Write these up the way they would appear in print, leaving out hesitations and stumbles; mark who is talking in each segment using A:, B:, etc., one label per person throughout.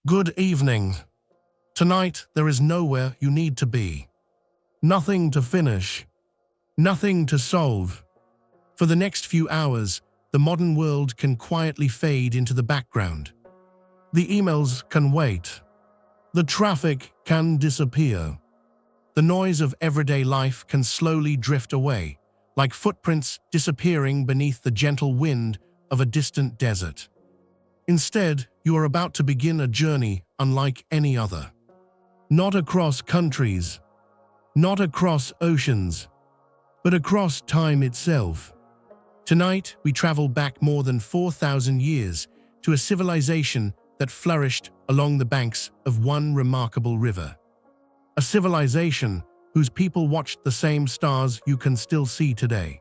A: Good evening. Tonight there is nowhere you need to be. Nothing to finish. Nothing to solve. For the next few hours, the modern world can quietly fade into the background. The emails can wait. The traffic can disappear. The noise of everyday life can slowly drift away, like footprints disappearing beneath the gentle wind of a distant desert. Instead, you are about to begin a journey unlike any other. Not across countries, not across oceans, but across time itself. Tonight, we travel back more than 4,000 years to a civilization that flourished along the banks of one remarkable river. A civilization whose people watched the same stars you can still see today.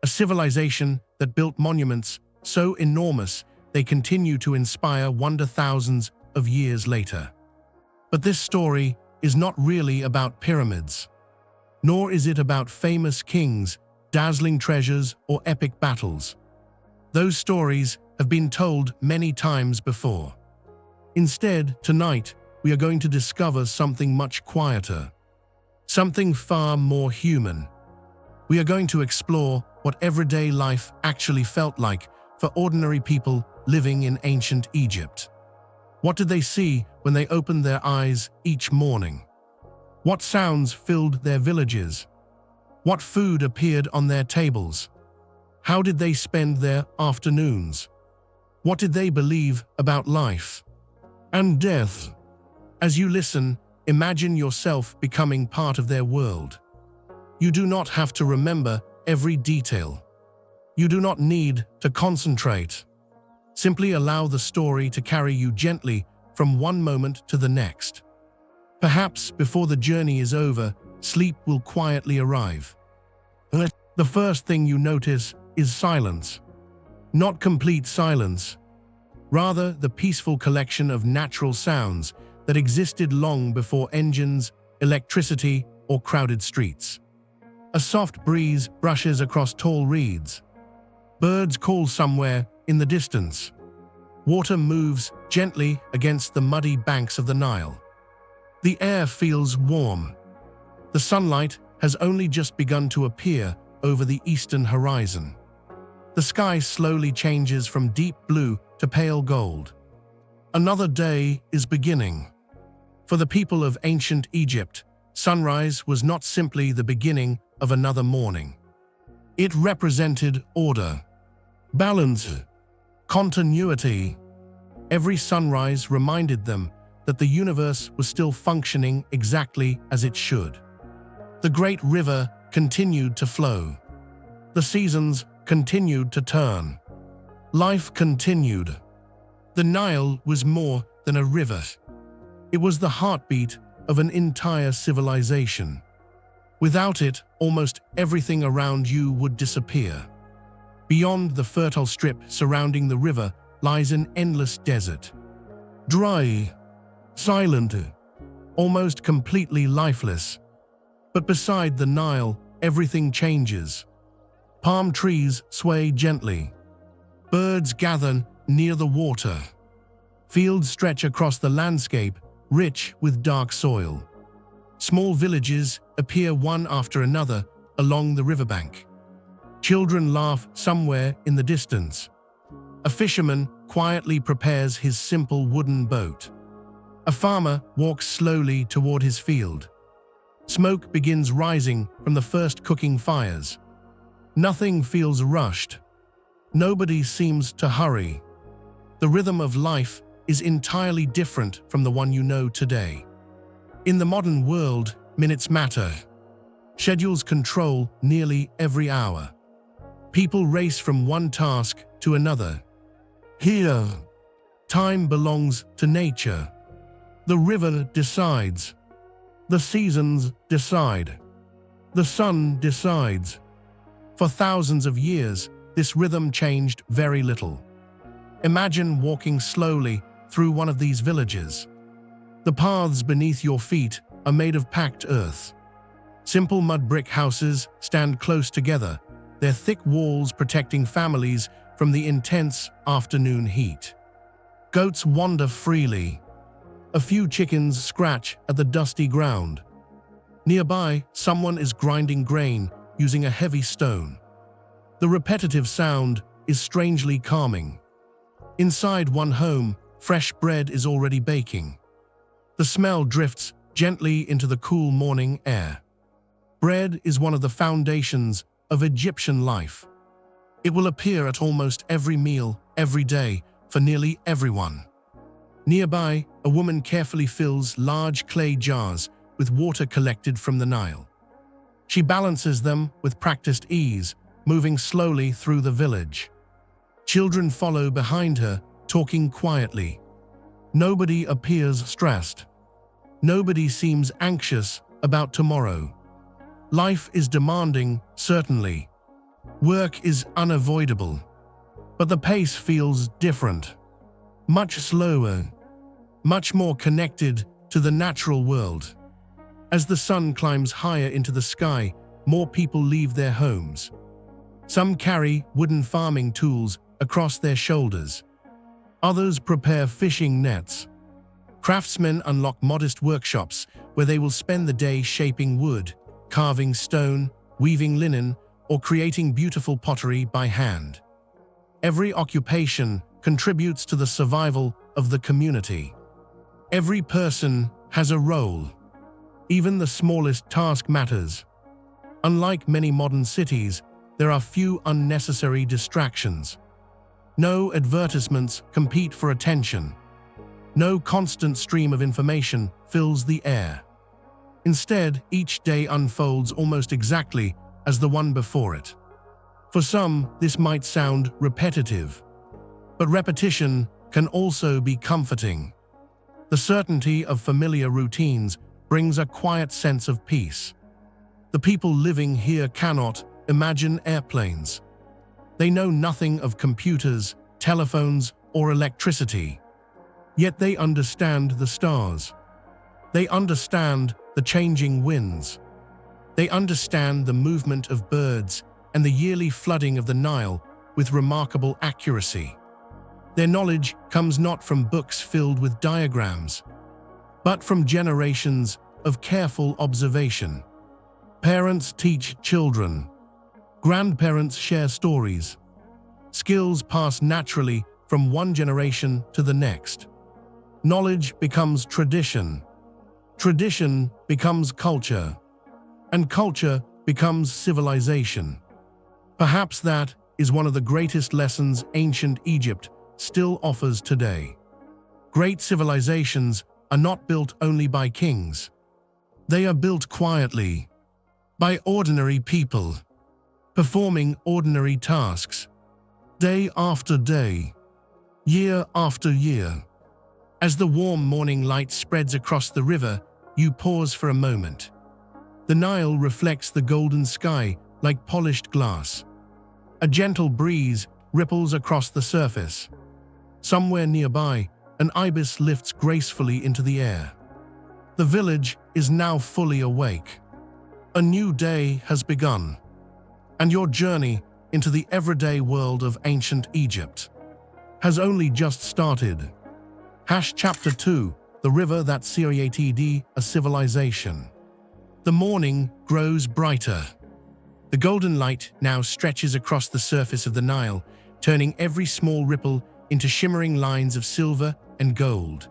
A: A civilization that built monuments so enormous they continue to inspire wonder thousands of years later. But this story is not really about pyramids, nor is it about famous kings, dazzling treasures, or epic battles. Those stories have been told many times before. Instead, tonight, we are going to discover something much quieter, something far more human. We are going to explore what everyday life actually felt like for ordinary people living in ancient Egypt. What did they see when they opened their eyes each morning? What sounds filled their villages? What food appeared on their tables? How did they spend their afternoons? What did they believe about life and death? As you listen, imagine yourself becoming part of their world. You do not have to remember every detail. You do not need to concentrate. Simply allow the story to carry you gently from one moment to the next. Perhaps before the journey is over, sleep will quietly arrive. The first thing you notice is silence. Not complete silence. Rather, the peaceful collection of natural sounds that existed long before engines, electricity, or crowded streets. A soft breeze brushes across tall reeds. Birds call somewhere in the distance. Water moves gently against the muddy banks of the Nile. The air feels warm. The sunlight has only just begun to appear over the eastern horizon. The sky slowly changes from deep blue to pale gold. Another day is beginning. For the people of ancient Egypt, sunrise was not simply the beginning of another morning. It represented order, balance, continuity. Every sunrise reminded them that the universe was still functioning exactly as it should. The great river continued to flow. The seasons continued to turn. Life continued. The Nile was more than a river. It was the heartbeat of an entire civilization. Without it, almost everything around you would disappear. Beyond the fertile strip surrounding the river lies an endless desert. Dry, silent, almost completely lifeless. But beside the Nile, everything changes. Palm trees sway gently. Birds gather near the water. Fields stretch across the landscape, rich with dark soil. Small villages appear one after another along the riverbank. Children laugh somewhere in the distance. A fisherman quietly prepares his simple wooden boat. A farmer walks slowly toward his field. Smoke begins rising from the first cooking fires. Nothing feels rushed. Nobody seems to hurry. The rhythm of life is entirely different from the one you know today. In the modern world, minutes matter. Schedules control nearly every hour. People race from one task to another. Here, time belongs to nature. The river decides. The seasons decide. The sun decides. For thousands of years, this rhythm changed very little. Imagine walking slowly through one of these villages. The paths beneath your feet are made of packed earth. Simple mud brick houses stand close together, their thick walls protecting families from the intense afternoon heat. Goats wander freely, A few chickens scratch at the dusty ground. Nearby, someone is grinding grain using a heavy stone. The repetitive sound is strangely calming. Inside one home, fresh bread is already baking. The smell drifts gently into the cool morning air. Bread is one of the foundations of Egyptian life. It will appear at almost every meal, every day, for nearly everyone. Nearby, a woman carefully fills large clay jars with water collected from the Nile. She balances them with practiced ease, moving slowly through the village. Children follow behind her, talking quietly. Nobody appears stressed. Nobody seems anxious about tomorrow. Life is demanding, certainly. Work is unavoidable. But the pace feels different. Much slower. Much more connected to the natural world. As the sun climbs higher into the sky, more people leave their homes. Some carry wooden farming tools across their shoulders. Others prepare fishing nets. Craftsmen unlock modest workshops where they will spend the day shaping wood, carving stone, weaving linen, or creating beautiful pottery by hand. Every occupation contributes to the survival of the community. Every person has a role. Even the smallest task matters. Unlike many modern cities, there are few unnecessary distractions. No advertisements compete for attention. No constant stream of information fills the air. Instead, each day unfolds almost exactly as the one before it. For some, this might sound repetitive, but repetition can also be comforting. The certainty of familiar routines brings a quiet sense of peace. The people living here cannot imagine airplanes. They know nothing of computers, telephones, or electricity. Yet they understand the stars. They understand the changing winds. They understand the movement of birds and the yearly flooding of the Nile with remarkable accuracy. Their knowledge comes not from books filled with diagrams, but from generations of careful observation. Parents teach children. Grandparents share stories. Skills pass naturally from one generation to the next. Knowledge becomes tradition. Tradition becomes culture. And culture becomes civilization. Perhaps that is one of the greatest lessons ancient Egypt still offers today. Great civilizations are not built only by kings. They are built quietly, by ordinary people, performing ordinary tasks, day after day, year after year. As the warm morning light spreads across the river, you pause for a moment. The Nile reflects the golden sky like polished glass. A gentle breeze ripples across the surface. Somewhere nearby, an ibis lifts gracefully into the air. The village is now fully awake. A new day has begun, and your journey into the everyday world of ancient Egypt has only just started. Chapter 2, The River That Created a Civilization. The morning grows brighter. The golden light now stretches across the surface of the Nile, turning every small ripple into shimmering lines of silver and gold.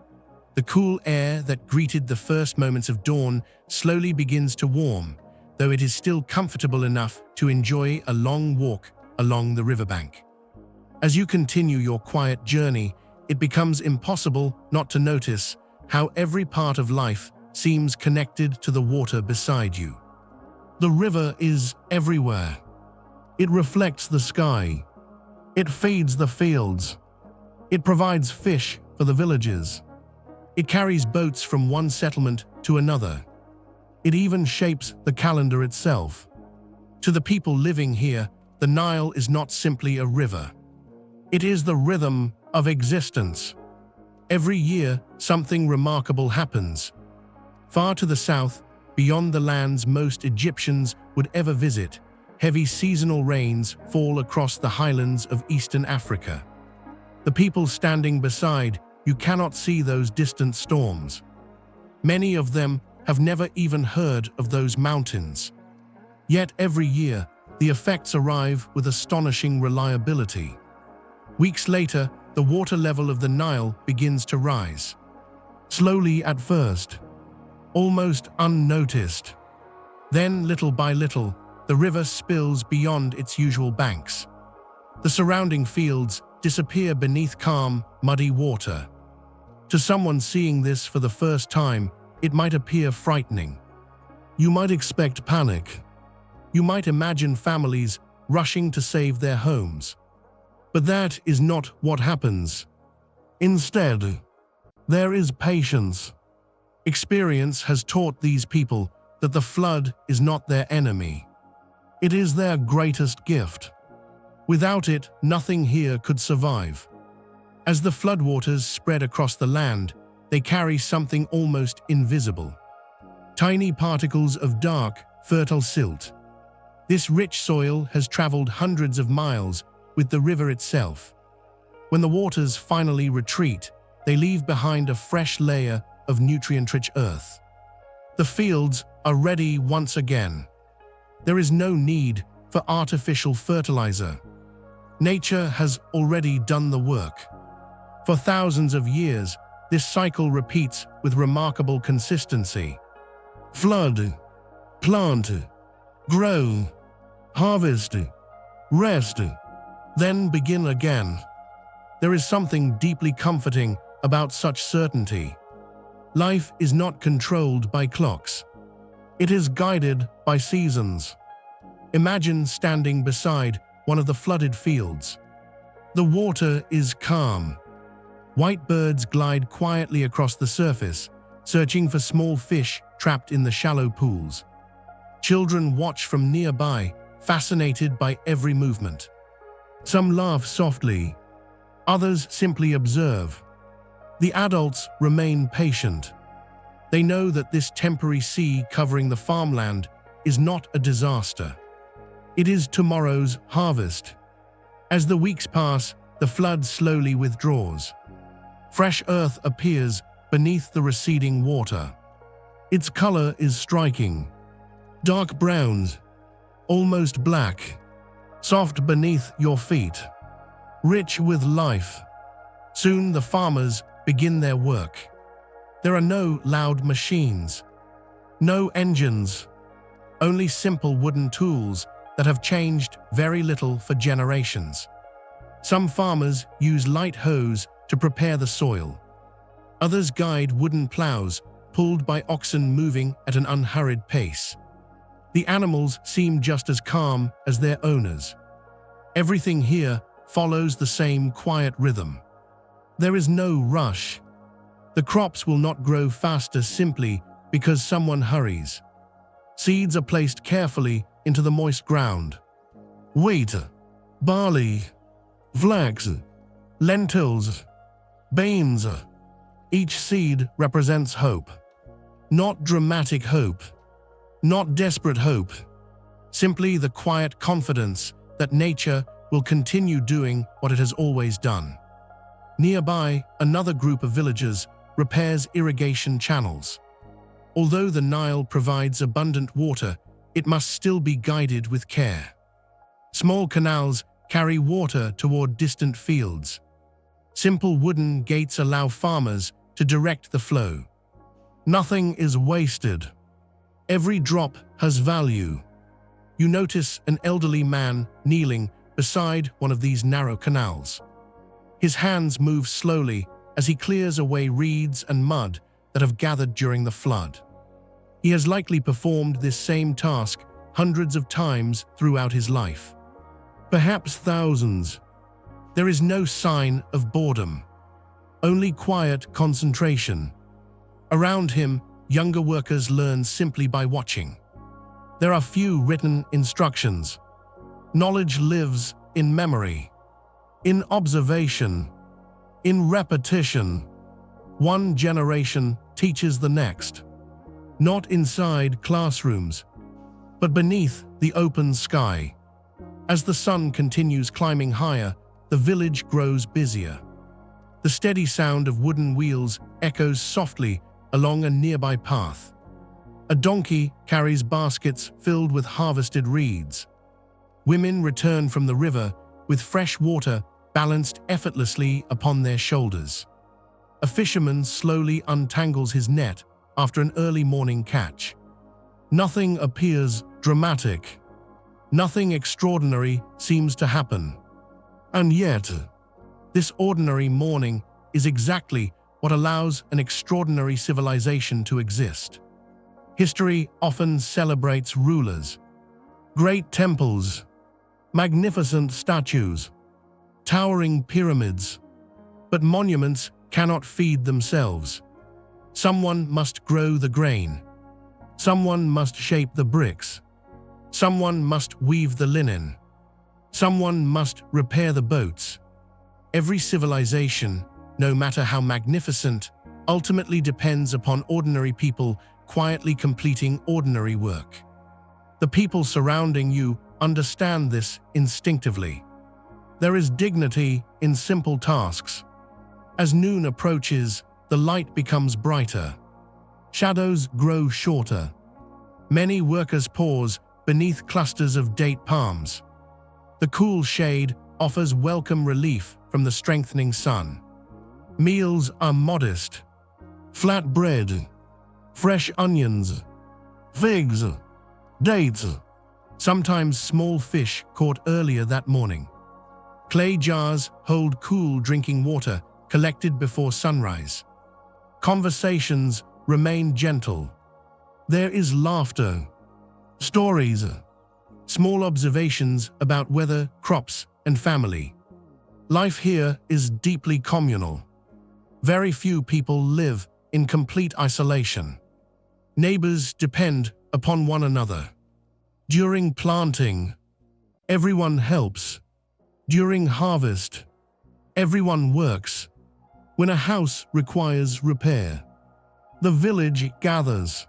A: The cool air that greeted the first moments of dawn slowly begins to warm, though it is still comfortable enough to enjoy a long walk along the riverbank. As you continue your quiet journey, it becomes impossible not to notice how every part of life seems connected to the water beside you. The river is everywhere. It reflects the sky. It feeds the fields. It provides fish for the villages. It carries boats from one settlement to another. It even shapes the calendar itself. To the people living here, the Nile is not simply a river. It is the rhythm of existence. Every year, something remarkable happens. Far to the south, beyond the lands most Egyptians would ever visit, heavy seasonal rains fall across the highlands of eastern Africa. The people standing beside you cannot see those distant storms. Many of them have never even heard of those mountains. Yet every year, the effects arrive with astonishing reliability. Weeks later, the water level of the Nile begins to rise. Slowly at first, almost unnoticed. Then, little by little, the river spills beyond its usual banks. The surrounding fields disappear beneath calm, muddy water. To someone seeing this for the first time, it might appear frightening. You might expect panic. You might imagine families rushing to save their homes. But that is not what happens. Instead, there is patience. Experience has taught these people that the flood is not their enemy. It is their greatest gift. Without it, nothing here could survive. As the floodwaters spread across the land, they carry something almost invisible. Tiny particles of dark, fertile silt. This rich soil has traveled hundreds of miles with the river itself. When the waters finally retreat, they leave behind a fresh layer of nutrient-rich earth. The fields are ready once again. There is no need for artificial fertilizer. Nature has already done the work. For thousands of years, this cycle repeats with remarkable consistency. Flood, plant, grow, harvest, rest, then begin again. There is something deeply comforting about such certainty. Life is not controlled by clocks. It is guided by seasons. Imagine standing beside one of the flooded fields. The water is calm. White birds glide quietly across the surface, searching for small fish trapped in the shallow pools. Children watch from nearby, fascinated by every movement. Some laugh softly, others simply observe. The adults remain patient. They know that this temporary sea covering the farmland is not a disaster. It is tomorrow's harvest. As the weeks pass, the flood slowly withdraws. Fresh earth appears beneath the receding water. Its color is striking. Dark browns, almost black, soft beneath your feet, rich with life. Soon the farmers begin their work. There are no loud machines, no engines, only simple wooden tools that have changed very little for generations. Some farmers use light hoes to prepare the soil. Others guide wooden plows pulled by oxen moving at an unhurried pace. The animals seem just as calm as their owners. Everything here follows the same quiet rhythm. There is no rush. The crops will not grow faster simply because someone hurries. Seeds are placed carefully into the moist ground. Wheat, barley, flax, lentils, beans. Each seed represents hope. Not dramatic hope, not desperate hope, simply the quiet confidence that nature will continue doing what it has always done. Nearby, another group of villagers repairs irrigation channels. Although the Nile provides abundant water, it must still be guided with care. Small canals carry water toward distant fields. Simple wooden gates allow farmers to direct the flow. Nothing is wasted. Every drop has value. You notice an elderly man kneeling beside one of these narrow canals. His hands move slowly as he clears away reeds and mud that have gathered during the flood. He has likely performed this same task hundreds of times throughout his life. Perhaps thousands. There is no sign of boredom, only quiet concentration. Around him, younger workers learn simply by watching. There are few written instructions. Knowledge lives in memory, in observation, in repetition. One generation teaches the next. Not inside classrooms, but beneath the open sky. As the sun continues climbing higher, the village grows busier. The steady sound of wooden wheels echoes softly along a nearby path. A donkey carries baskets filled with harvested reeds. Women return from the river with fresh water balanced effortlessly upon their shoulders. A fisherman slowly untangles his net after an early morning catch. Nothing appears dramatic. Nothing extraordinary seems to happen. And yet, this ordinary morning is exactly what allows an extraordinary civilization to exist. History often celebrates rulers, great temples, magnificent statues, towering pyramids, but monuments cannot feed themselves. Someone must grow the grain. Someone must shape the bricks. Someone must weave the linen. Someone must repair the boats. Every civilization, no matter how magnificent, ultimately depends upon ordinary people quietly completing ordinary work. The people surrounding you understand this instinctively. There is dignity in simple tasks. As noon approaches, the light becomes brighter. Shadows grow shorter. Many workers pause beneath clusters of date palms. The cool shade offers welcome relief from the strengthening sun. Meals are modest. Flat bread, fresh onions, figs, dates, sometimes small fish caught earlier that morning. Clay jars hold cool drinking water collected before sunrise. Conversations remain gentle. There is laughter, stories, small observations about weather, crops, and family. Life here is deeply communal. Very few people live in complete isolation. Neighbors depend upon one another. During planting, everyone helps. During harvest, everyone works. When a house requires repair, the village gathers.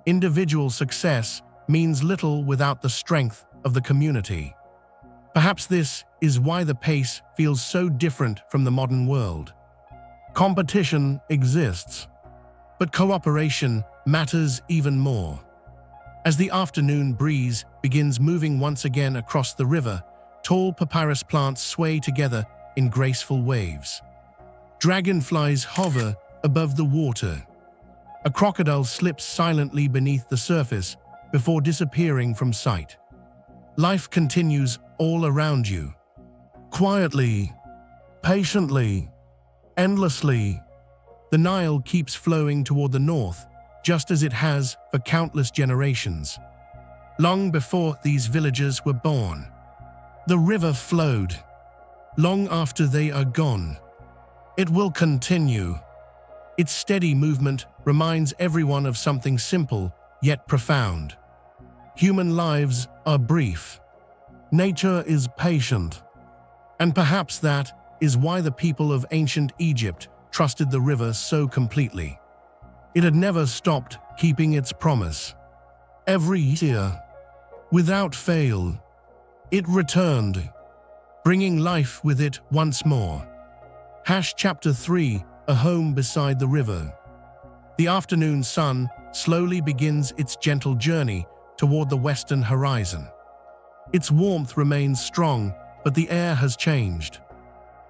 A: Individual success means little without the strength of the community. Perhaps this is why the pace feels so different from the modern world. Competition exists, but cooperation matters even more. As the afternoon breeze begins moving once again across the river, tall papyrus plants sway together in graceful waves. Dragonflies hover above the water. A crocodile slips silently beneath the surface before disappearing from sight. Life continues all around you. Quietly, patiently, endlessly. The Nile keeps flowing toward the north, just as it has for countless generations. Long before these villagers were born, the river flowed. Long after they are gone, it will continue. Its steady movement reminds everyone of something simple yet profound. Human lives are brief. Nature is patient. And perhaps that is why the people of ancient Egypt trusted the river so completely. It had never stopped keeping its promise. Every year, without fail, it returned, bringing life with it once more. Chapter 3, A Home Beside the River. The afternoon sun slowly begins its gentle journey toward the western horizon. Its warmth remains strong, but the air has changed.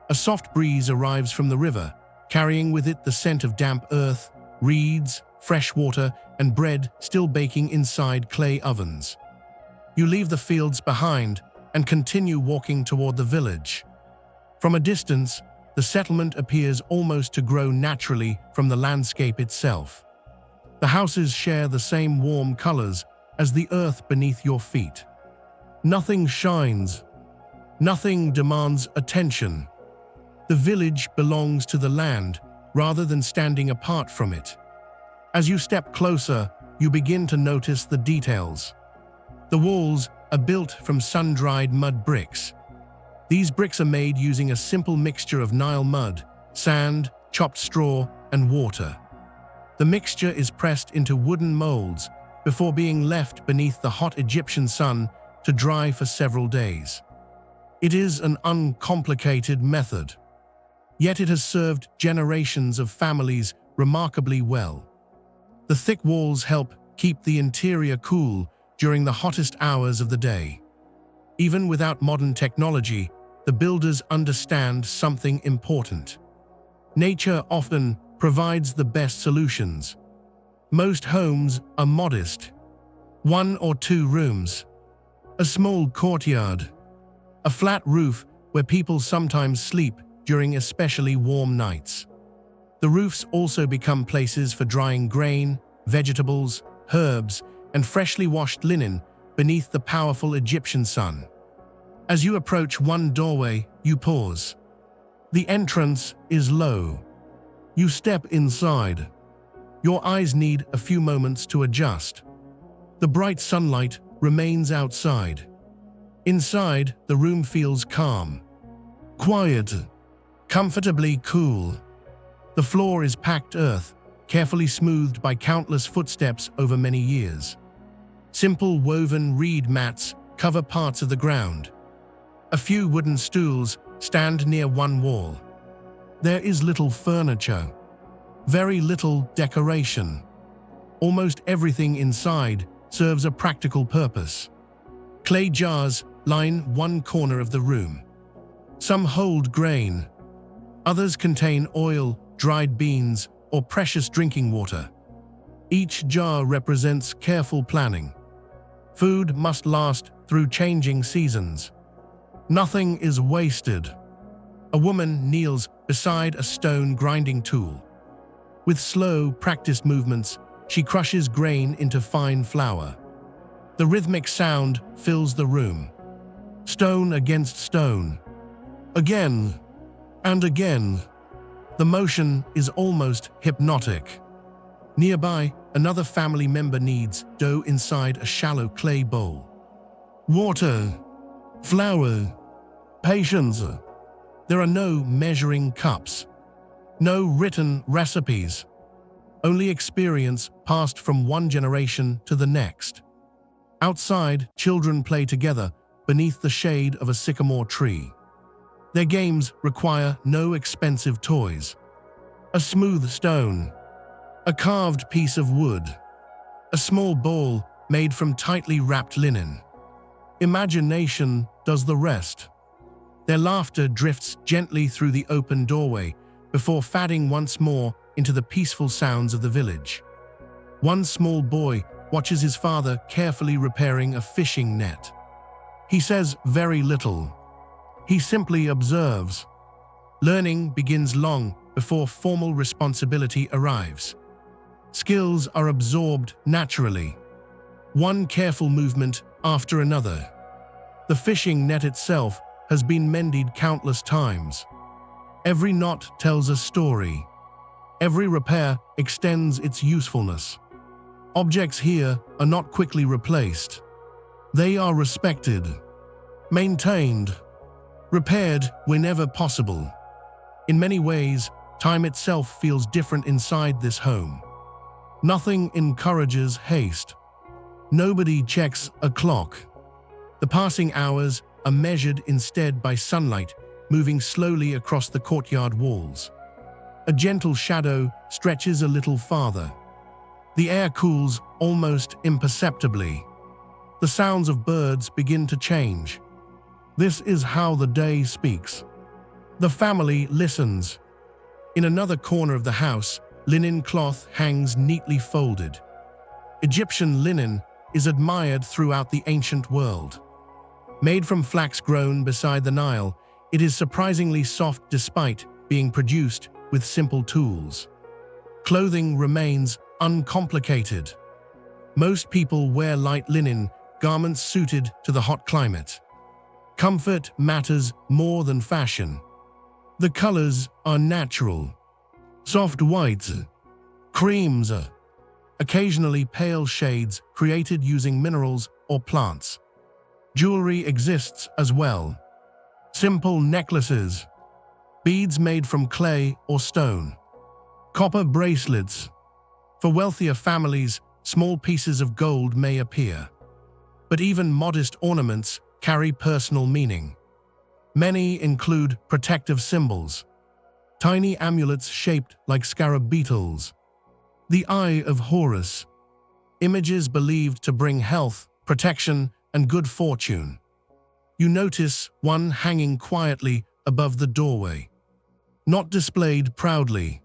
A: A soft breeze arrives from the river, carrying with it the scent of damp earth, reeds, fresh water, and bread still baking inside clay ovens. You leave the fields behind and continue walking toward the village. From a distance, the settlement appears almost to grow naturally from the landscape itself. The houses share the same warm colors as the earth beneath your feet. Nothing shines. Nothing demands attention. The village belongs to the land rather than standing apart from it. As you step closer, you begin to notice the details. The walls are built from sun-dried mud bricks. These bricks are made using a simple mixture of Nile mud, sand, chopped straw, and water. The mixture is pressed into wooden molds before being left beneath the hot Egyptian sun to dry for several days. It is an uncomplicated method. yet it has served generations of families remarkably well. The thick walls help keep the interior cool during the hottest hours of the day. Even without modern technology, the builders understand something important. Nature often provides the best solutions. Most homes are modest. 1 or 2 rooms, a small courtyard, a flat roof where people sometimes sleep during especially warm nights. The roofs also become places for drying grain, vegetables, herbs, and freshly washed linen beneath the powerful Egyptian sun. As you approach one doorway, you pause. The entrance is low. You step inside. Your eyes need a few moments to adjust. The bright sunlight remains outside. Inside, the room feels calm, quiet, comfortably cool. The floor is packed earth, carefully smoothed by countless footsteps over many years. Simple woven reed mats cover parts of the ground. A few wooden stools stand near one wall. There is little furniture, very little decoration. Almost everything inside serves a practical purpose. Clay jars line one corner of the room. Some hold grain. Others contain oil, dried beans, or precious drinking water. Each jar represents careful planning. Food must last through changing seasons. Nothing is wasted. A woman kneels beside a stone grinding tool. With slow, practiced movements, she crushes grain into fine flour. The rhythmic sound fills the room. Stone against stone. Again and again. The motion is almost hypnotic. Nearby, another family member kneads dough inside a shallow clay bowl. Water, flour, patience. There are no measuring cups, no written recipes, only experience passed from one generation to the next. Outside, children play together beneath the shade of a sycamore tree. Their games require no expensive toys. A smooth stone, a carved piece of wood, a small ball made from tightly wrapped linen. Imagination does the rest. Their laughter drifts gently through the open doorway before fading once more into the peaceful sounds of the village. One small boy watches his father carefully repairing a fishing net. He says very little. He simply observes. Learning begins long before formal responsibility arrives. Skills are absorbed naturally, one careful movement after another. The fishing net itself has been mended countless times. Every knot tells a story. Every repair extends its usefulness. Objects here are not quickly replaced. They are respected, maintained, repaired whenever possible. In many ways, time itself feels different inside this home. Nothing encourages haste. Nobody checks a clock. The passing hours are measured instead by sunlight moving slowly across the courtyard walls. A gentle shadow stretches a little farther. The air cools almost imperceptibly. The sounds of birds begin to change. This is how the day speaks. The family listens. In another corner of the house, linen cloth hangs neatly folded. Egyptian linen is admired throughout the ancient world. Made from flax grown beside the Nile, it is surprisingly soft despite being produced with simple tools. Clothing remains uncomplicated. Most people wear light linen, garments suited to the hot climate. Comfort matters more than fashion. The colors are natural. Soft whites, creams, occasionally pale shades created using minerals or plants. Jewelry exists as well. Simple necklaces, beads made from clay or stone, copper bracelets. For wealthier families, small pieces of gold may appear. But even modest ornaments carry personal meaning. Many include protective symbols. tiny amulets shaped like scarab beetles. The Eye of Horus, images believed to bring health, protection, and good fortune. You notice one hanging quietly above the doorway. Not displayed proudly,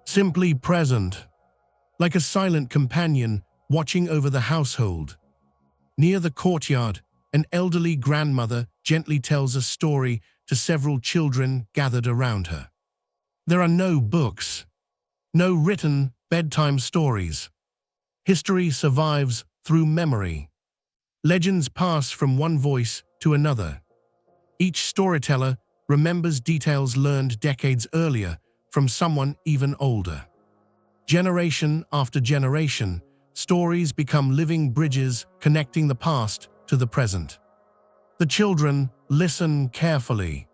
A: simply present, like a silent companion watching over the household. Near the courtyard, an elderly grandmother gently tells a story to several children gathered around her. There are no books, no written bedtime stories. History survives through memory. Legends pass from one voice to another. Each storyteller remembers details learned decades earlier from someone even older. Generation after generation, stories become living bridges connecting the past to the present. The children listen carefully,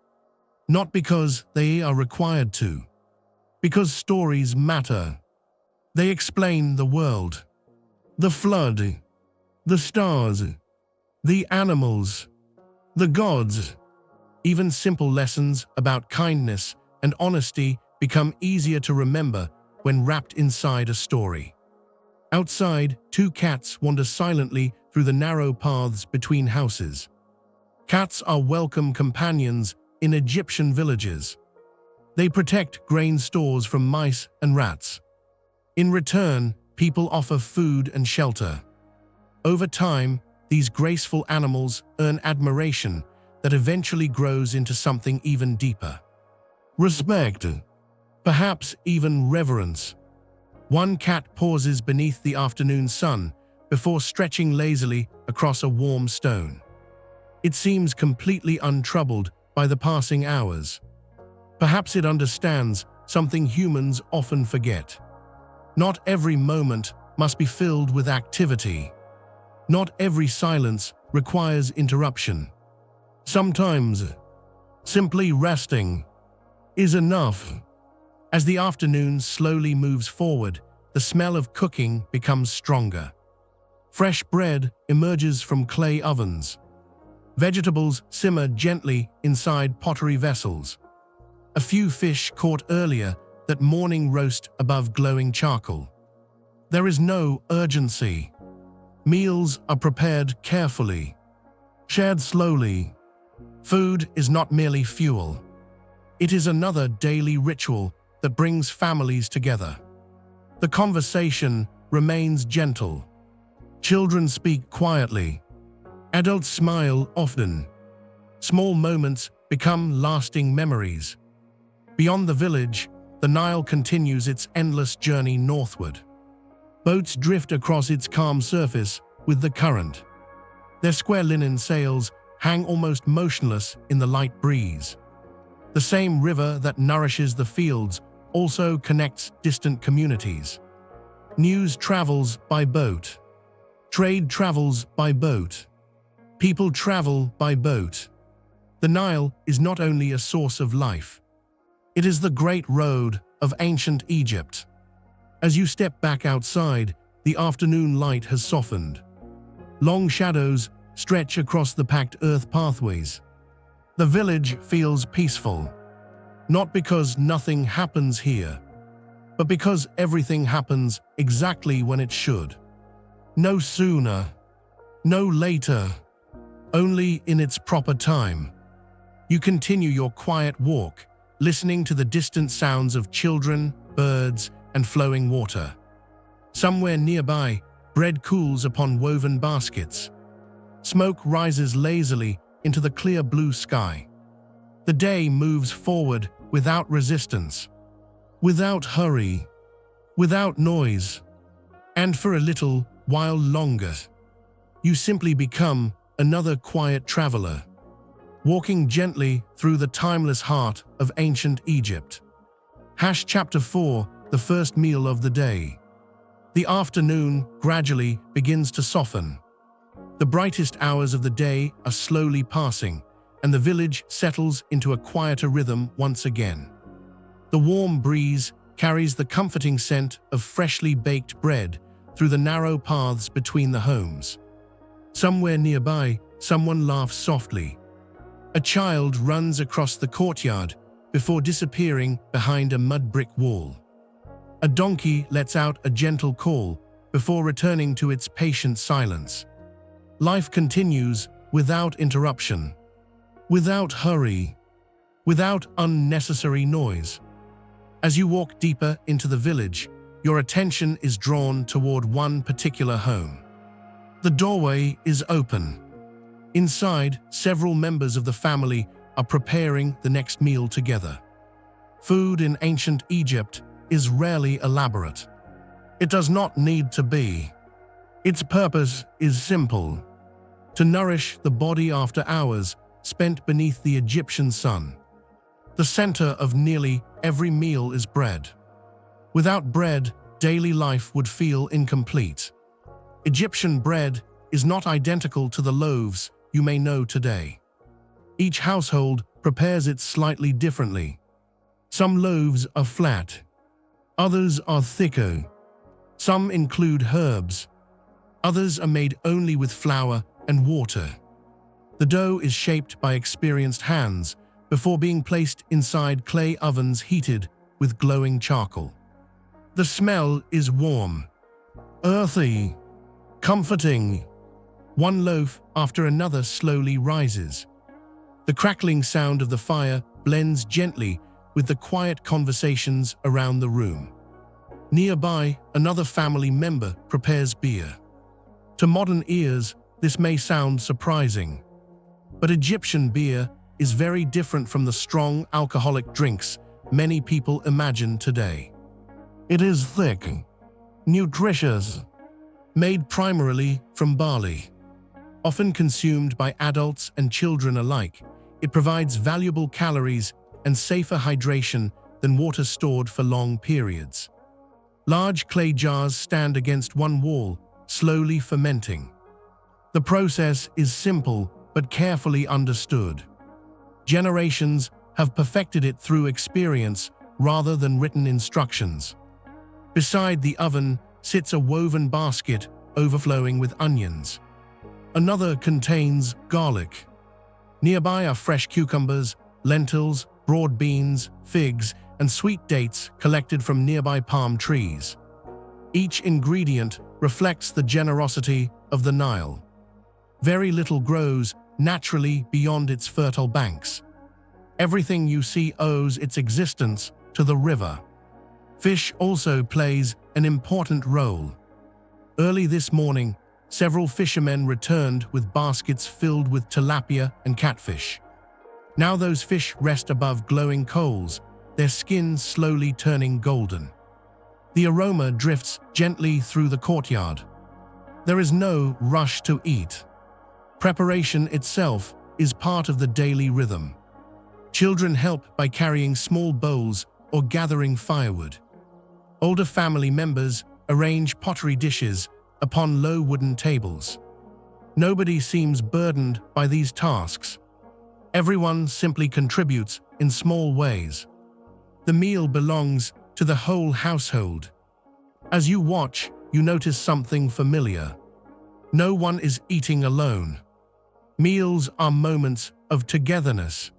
A: not because they are required to, because stories matter. They explain the world, the flood, the stars, the animals, the gods. Even simple lessons about kindness and honesty become easier to remember when wrapped inside a story. Outside, two cats wander silently through the narrow paths between houses. Cats are welcome companions in Egyptian villages. They protect grain stores from mice and rats. In return, people offer food and shelter. Over time, these graceful animals earn admiration that eventually grows into something even deeper. Respect, perhaps even reverence. One cat pauses beneath the afternoon sun before stretching lazily across a warm stone. It seems completely untroubled by the passing hours. Perhaps it understands something humans often forget. Not every moment must be filled with activity. Not every silence requires interruption. Sometimes, simply resting is enough. As the afternoon slowly moves forward, the smell of cooking becomes stronger. Fresh bread emerges from clay ovens. Vegetables simmer gently inside pottery vessels. A few fish caught earlier that morning roast above glowing charcoal. There is no urgency. Meals are prepared carefully, shared slowly. Food is not merely fuel. It is another daily ritual that brings families together. The conversation remains gentle. Children speak quietly. Adults smile often. Small moments become lasting memories. Beyond the village, the Nile continues its endless journey northward. Boats drift across its calm surface with the current. Their square linen sails hang almost motionless in the light breeze. The same river that nourishes the fields also connects distant communities. News travels by boat. Trade travels by boat. People travel by boat. The Nile is not only a source of life. It is the great road of ancient Egypt. As you step back outside, the afternoon light has softened. Long shadows stretch across the packed earth pathways. The village feels peaceful, not because nothing happens here, but because everything happens exactly when it should. No sooner, no later, only in its proper time. You continue your quiet walk, listening to the distant sounds of children, birds, and flowing water. Somewhere nearby, bread cools upon woven baskets. Smoke rises lazily into the clear blue sky. The day moves forward without resistance, without hurry, without noise. And for a little while longer, you simply become another quiet traveler, walking gently through the timeless heart of ancient Egypt. Chapter 4, the first meal of the day. The afternoon gradually begins to soften. The brightest hours of the day are slowly passing, and the village settles into a quieter rhythm once again. The warm breeze carries the comforting scent of freshly baked bread through the narrow paths between the homes. Somewhere nearby, someone laughs softly. A child runs across the courtyard, before disappearing behind a mud brick wall. A donkey lets out a gentle call before returning to its patient silence. Life continues without interruption, without hurry, without unnecessary noise. As you walk deeper into the village, your attention is drawn toward one particular home. The doorway is open. Inside, several members of the family are preparing the next meal together. Food in ancient Egypt is rarely elaborate. It does not need to be. Its purpose is simple: to nourish the body after hours spent beneath the Egyptian sun. The center of nearly every meal is bread. Without bread, daily life would feel incomplete. Egyptian bread is not identical to the loaves you may know today. Each household prepares it slightly differently. Some loaves are flat, others are thicker. Some include herbs, others are made only with flour and water. The dough is shaped by experienced hands before being placed inside clay ovens heated with glowing charcoal. The smell is warm, earthy, comforting. One loaf after another slowly rises. The crackling sound of the fire blends gently with the quiet conversations around the room. Nearby, another family member prepares beer. To modern ears, this may sound surprising, but Egyptian beer is very different from the strong alcoholic drinks many people imagine today. It is thick, nutritious, made primarily from barley. Often consumed by adults and children alike, it provides valuable calories and safer hydration than water stored for long periods. Large clay jars stand against one wall, slowly fermenting. The process is simple but carefully understood. Generations have perfected it through experience rather than written instructions. Beside the oven sits a woven basket overflowing with onions. Another contains garlic. Nearby are fresh cucumbers, lentils, broad beans, figs, and sweet dates collected from nearby palm trees. Each ingredient reflects the generosity of the Nile. Very little grows naturally beyond its fertile banks. Everything you see owes its existence to the river. Fish also plays an important role. Early this morning, several fishermen returned with baskets filled with tilapia and catfish. Now those fish rest above glowing coals, their skins slowly turning golden. The aroma drifts gently through the courtyard. There is no rush to eat. Preparation itself is part of the daily rhythm. Children help by carrying small bowls or gathering firewood. Older family members arrange pottery dishes upon low wooden tables. Nobody seems burdened by these tasks. Everyone simply contributes in small ways. The meal belongs to the whole household. As you watch, you notice something familiar. No one is eating alone. Meals are moments of togetherness.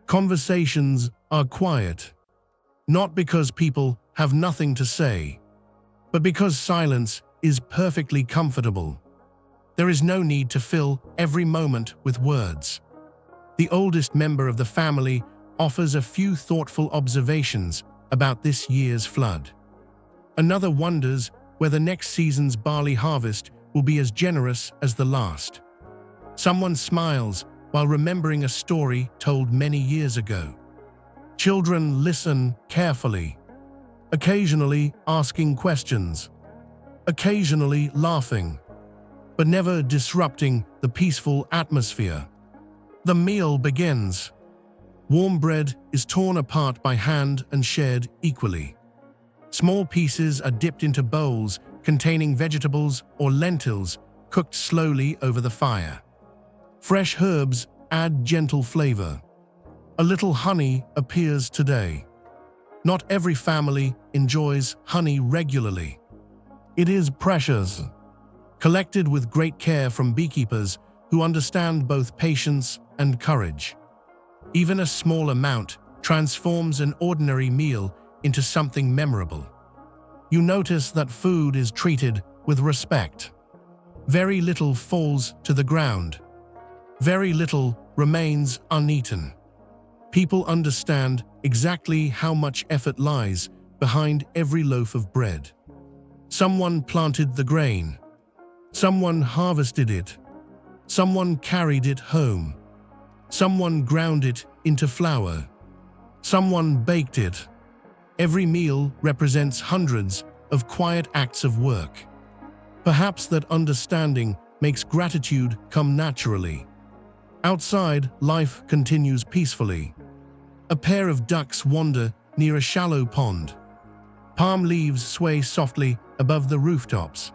A: Conversations are quiet. Not because people have nothing to say, but because silence is perfectly comfortable. There is no need to fill every moment with words. The oldest member of the family offers a few thoughtful observations about this year's flood. Another wonders whether next season's barley harvest will be as generous as the last. Someone smiles while remembering a story told many years ago. Children listen carefully, occasionally asking questions, occasionally laughing, but never disrupting the peaceful atmosphere. The meal begins. Warm bread is torn apart by hand and shared equally. Small pieces are dipped into bowls containing vegetables or lentils cooked slowly over the fire. Fresh herbs add gentle flavor. A little honey appears today. Not every family enjoys honey regularly. It is precious, collected with great care from beekeepers who understand both patience and courage. Even a small amount transforms an ordinary meal into something memorable. You notice that food is treated with respect. Very little falls to the ground. Very little remains uneaten. People understand exactly how much effort lies behind every loaf of bread. Someone planted the grain. Someone harvested it. Someone carried it home. Someone ground it into flour. Someone baked it. Every meal represents hundreds of quiet acts of work. Perhaps that understanding makes gratitude come naturally. Outside, life continues peacefully. A pair of ducks wander near a shallow pond. Palm leaves sway softly above the rooftops.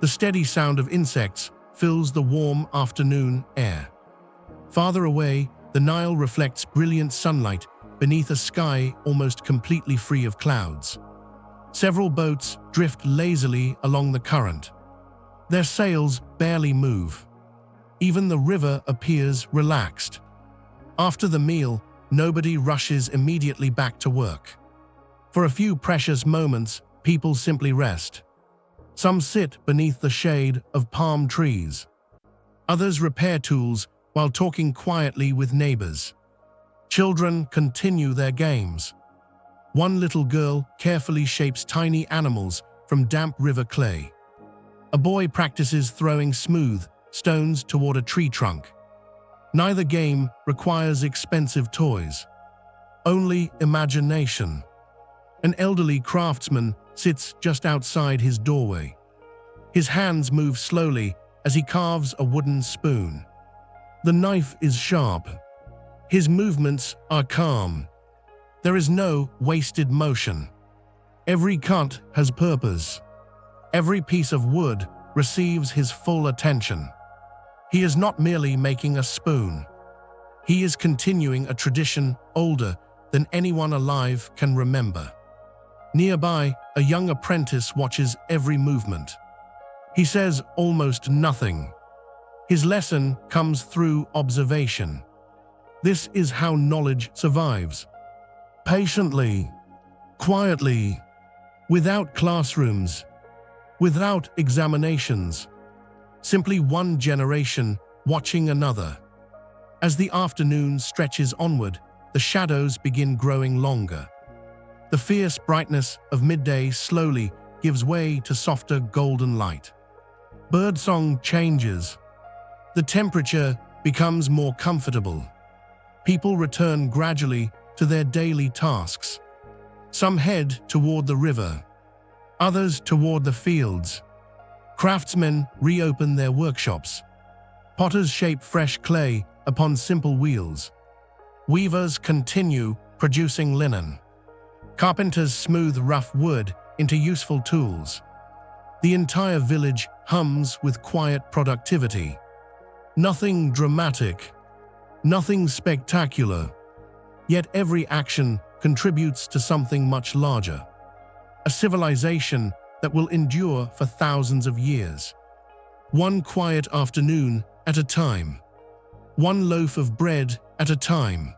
A: The steady sound of insects fills the warm afternoon air. Farther away, the Nile reflects brilliant sunlight beneath a sky almost completely free of clouds. Several boats drift lazily along the current. Their sails barely move. Even the river appears relaxed. After the meal, nobody rushes immediately back to work. For a few precious moments, people simply rest. Some sit beneath the shade of palm trees. Others repair tools while talking quietly with neighbors. Children continue their games. One little girl carefully shapes tiny animals from damp river clay. A boy practices throwing smooth stones toward a tree trunk. Neither game requires expensive toys, only imagination. An elderly craftsman sits just outside his doorway. His hands move slowly as he carves a wooden spoon. The knife is sharp. His movements are calm. There is no wasted motion. Every cut has purpose. Every piece of wood receives his full attention. He is not merely making a spoon. He is continuing a tradition older than anyone alive can remember. Nearby, a young apprentice watches every movement. He says almost nothing. His lesson comes through observation. This is how knowledge survives. Patiently, quietly, without classrooms, without examinations. Simply one generation watching another. As the afternoon stretches onward, the shadows begin growing longer. The fierce brightness of midday slowly gives way to softer golden light. Birdsong changes. The temperature becomes more comfortable. People return gradually to their daily tasks. Some head toward the river, others toward the fields. Craftsmen reopen their workshops. Potters shape fresh clay upon simple wheels. Weavers continue producing linen. Carpenters smooth rough wood into useful tools. The entire village hums with quiet productivity. Nothing dramatic, nothing spectacular, yet every action contributes to something much larger. A civilization that will endure for thousands of years. One quiet afternoon at a time. One loaf of bread at a time.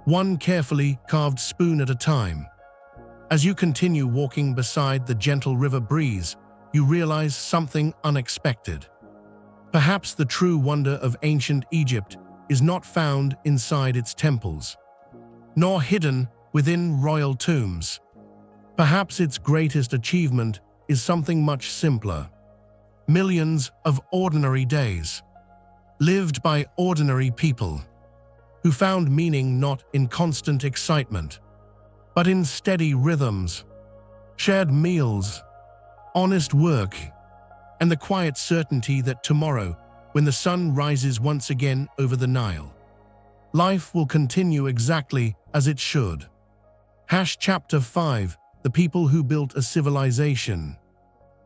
A: One carefully carved spoon at a time. As you continue walking beside the gentle river breeze, you realize something unexpected. Perhaps the true wonder of ancient Egypt is not found inside its temples, nor hidden within royal tombs. Perhaps its greatest achievement is something much simpler. Millions of ordinary days, lived by ordinary people, who found meaning not in constant excitement, but in steady rhythms, shared meals, honest work, and the quiet certainty that tomorrow, when the sun rises once again over the Nile, life will continue exactly as it should. Chapter 5: The People Who Built a Civilization.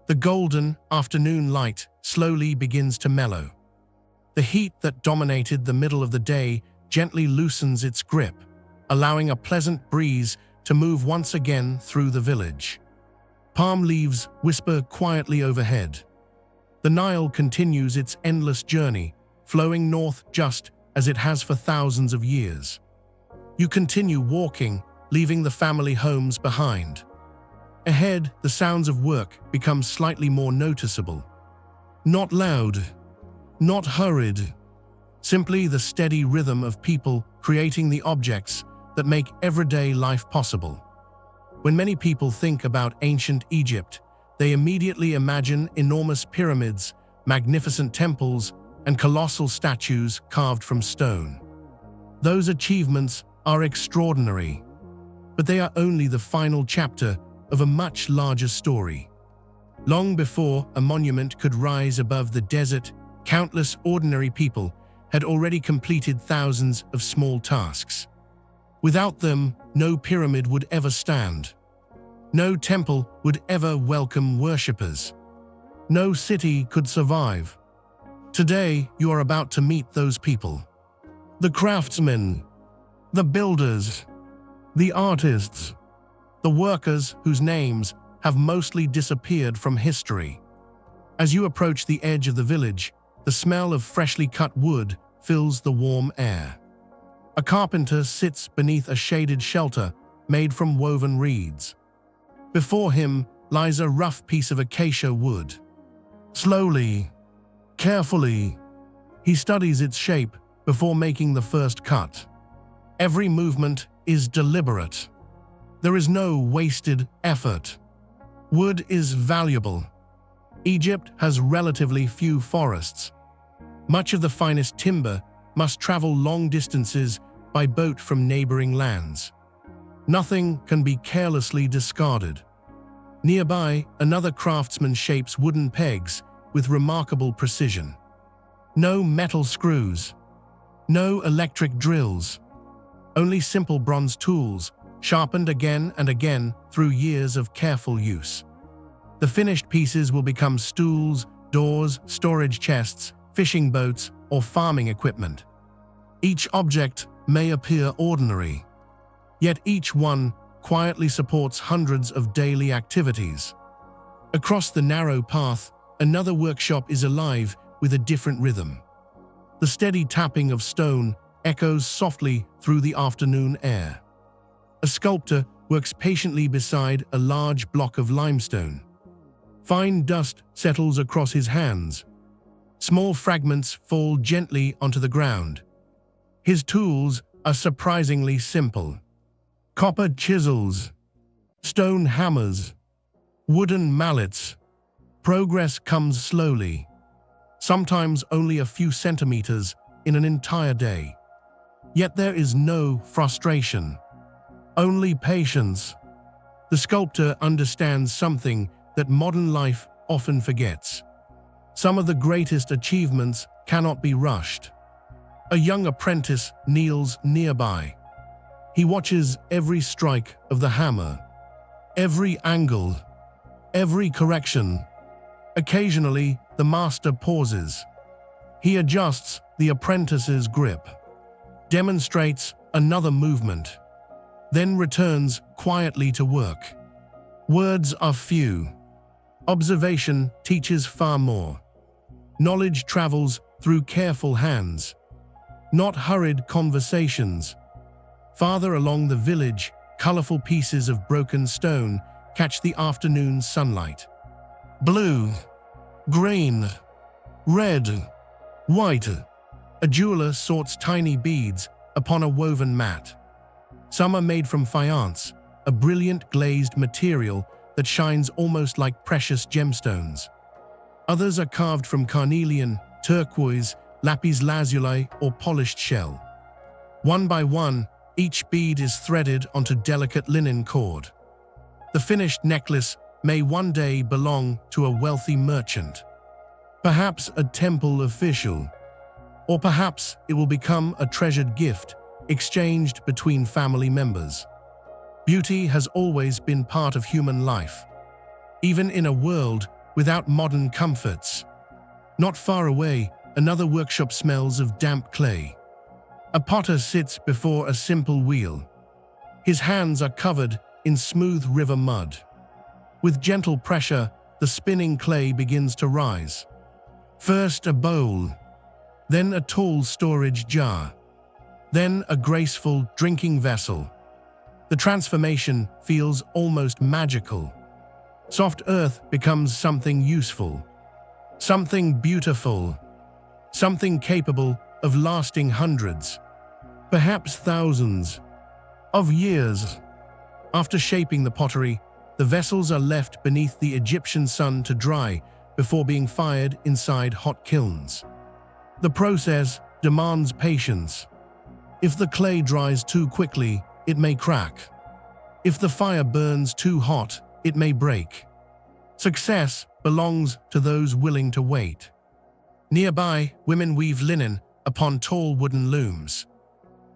A: The golden afternoon light slowly begins to mellow. The heat that dominated the middle of the day gently loosens its grip, allowing a pleasant breeze to move once again through the village. Palm leaves whisper quietly overhead. The Nile continues its endless journey, flowing north just as it has for thousands of years. You continue walking, leaving the family homes behind. Ahead, the sounds of work become slightly more noticeable. Not loud, not hurried, simply the steady rhythm of people creating the objects that make everyday life possible. When many people think about ancient Egypt, they immediately imagine enormous pyramids, magnificent temples, and colossal statues carved from stone. Those achievements are extraordinary, but they are only the final chapter of a much larger story. Long before a monument could rise above the desert, countless ordinary people had already completed thousands of small tasks. Without them, no pyramid would ever stand. No temple would ever welcome worshippers. No city could survive. Today, you are about to meet those people. The craftsmen, the builders, the artists, the workers whose names have mostly disappeared from history. As you approach the edge of the village, the smell of freshly cut wood fills the warm air. A carpenter sits beneath a shaded shelter made from woven reeds. Before him lies a rough piece of acacia wood. Slowly, carefully, he studies its shape before making the first cut. Every movement is deliberate. There is no wasted effort. Wood is valuable. Egypt has relatively few forests. Much of the finest timber must travel long distances by boat from neighboring lands. Nothing can be carelessly discarded. Nearby, another craftsman shapes wooden pegs with remarkable precision. No metal screws, no electric drills, only simple bronze tools, sharpened again and again through years of careful use. The finished pieces will become stools, doors, storage chests, fishing boats, or farming equipment. Each object may appear ordinary, yet each one quietly supports hundreds of daily activities. Across the narrow path, another workshop is alive with a different rhythm. The steady tapping of stone echoes softly through the afternoon air. A sculptor works patiently beside a large block of limestone. Fine dust settles across his hands. Small fragments fall gently onto the ground. His tools are surprisingly simple. Copper chisels, stone hammers, wooden mallets. Progress comes slowly, sometimes only a few centimeters in an entire day. Yet there is no frustration, only patience. The sculptor understands something that modern life often forgets. Some of the greatest achievements cannot be rushed. A young apprentice kneels nearby. He watches every strike of the hammer, every angle, every correction. Occasionally, the master pauses. He adjusts the apprentice's grip, demonstrates another movement, then returns quietly to work. Words are few. Observation teaches far more. Knowledge travels through careful hands, not hurried conversations. Farther along the village, colorful pieces of broken stone catch the afternoon sunlight. Blue, green, red, white. A jeweler sorts tiny beads upon a woven mat. Some are made from faience, a brilliant glazed material that shines almost like precious gemstones. Others are carved from carnelian, turquoise, lapis lazuli, or polished shell. One by one, each bead is threaded onto delicate linen cord. The finished necklace may one day belong to a wealthy merchant, perhaps a temple official, or perhaps it will become a treasured gift exchanged between family members. Beauty has always been part of human life, even in a world without modern comforts. Not far away, another workshop smells of damp clay. A potter sits before a simple wheel. His hands are covered in smooth river mud. With gentle pressure, the spinning clay begins to rise. First a bowl, then a tall storage jar. then a graceful drinking vessel. The transformation feels almost magical. Soft earth becomes something useful, something beautiful, something capable of lasting hundreds, perhaps thousands, of years. After shaping the pottery, the vessels are left beneath the Egyptian sun to dry before being fired inside hot kilns. The process demands patience. If the clay dries too quickly, it may crack. If the fire burns too hot, it may break. Success belongs to those willing to wait. Nearby, women weave linen upon tall wooden looms.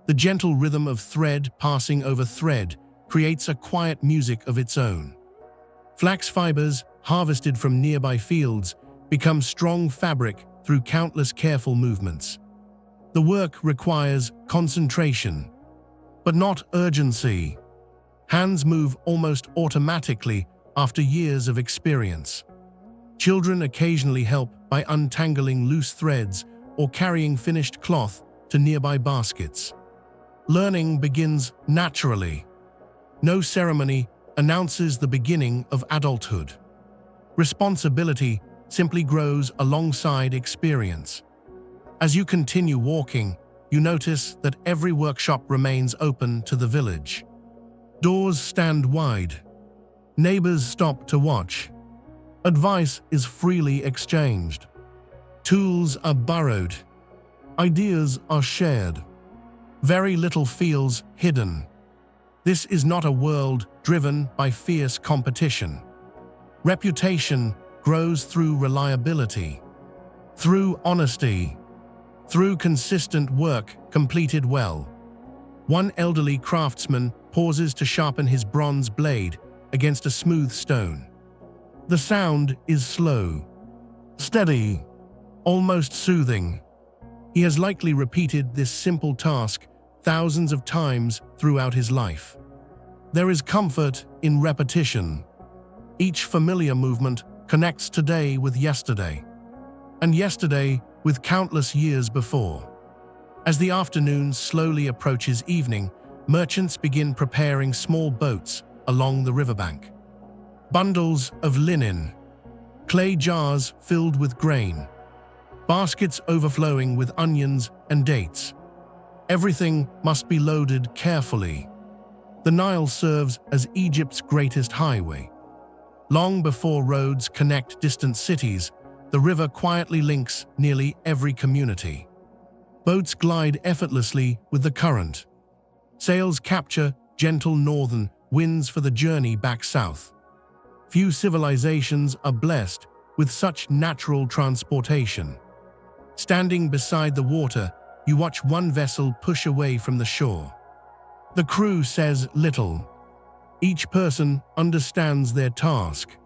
A: The gentle rhythm of thread passing over thread creates a quiet music of its own. Flax fibers, harvested from nearby fields, become strong fabric through countless careful movements. The work requires concentration, but not urgency. Hands move almost automatically after years of experience. Children occasionally help by untangling loose threads or carrying finished cloth to nearby baskets. Learning begins naturally. No ceremony announces the beginning of adulthood. Responsibility simply grows alongside experience. As you continue walking, you notice that every workshop remains open to the village. Doors stand wide. Neighbors stop to watch. Advice is freely exchanged. Tools are borrowed. Ideas are shared. Very little feels hidden. This is not a world driven by fierce competition. Reputation grows through reliability, through honesty, through consistent work completed well. One elderly craftsman pauses to sharpen his bronze blade against a smooth stone. The sound is slow, steady, almost soothing. He has likely repeated this simple task thousands of times throughout his life. There is comfort in repetition. Each familiar movement connects today with yesterday, and yesterday with countless years before. As the afternoon slowly approaches evening, merchants begin preparing small boats along the riverbank. Bundles of linen, clay jars filled with grain, baskets overflowing with onions and dates. Everything must be loaded carefully. The Nile serves as Egypt's greatest highway. Long before roads connect distant cities, the river quietly links nearly every community. Boats glide effortlessly with the current. Sails capture gentle northern winds for the journey back south. Few civilizations are blessed with such natural transportation. Standing beside the water, you watch one vessel push away from the shore. The crew says little. Each person understands their task.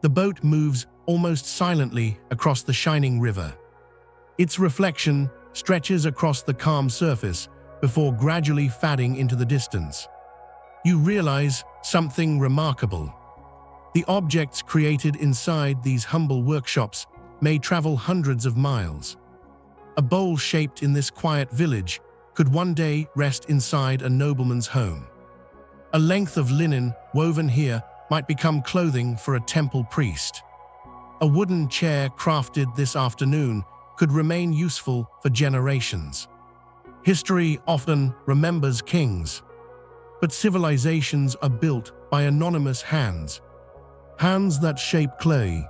A: The boat moves almost silently across the shining river. Its reflection stretches across the calm surface before gradually fading into the distance. You realize something remarkable. The objects created inside these humble workshops may travel hundreds of miles. A bowl shaped in this quiet village could one day rest inside a nobleman's home. A length of linen woven here might become clothing for a temple priest. A wooden chair crafted this afternoon could remain useful for generations. History often remembers kings, but civilizations are built by anonymous hands. Hands that shape clay,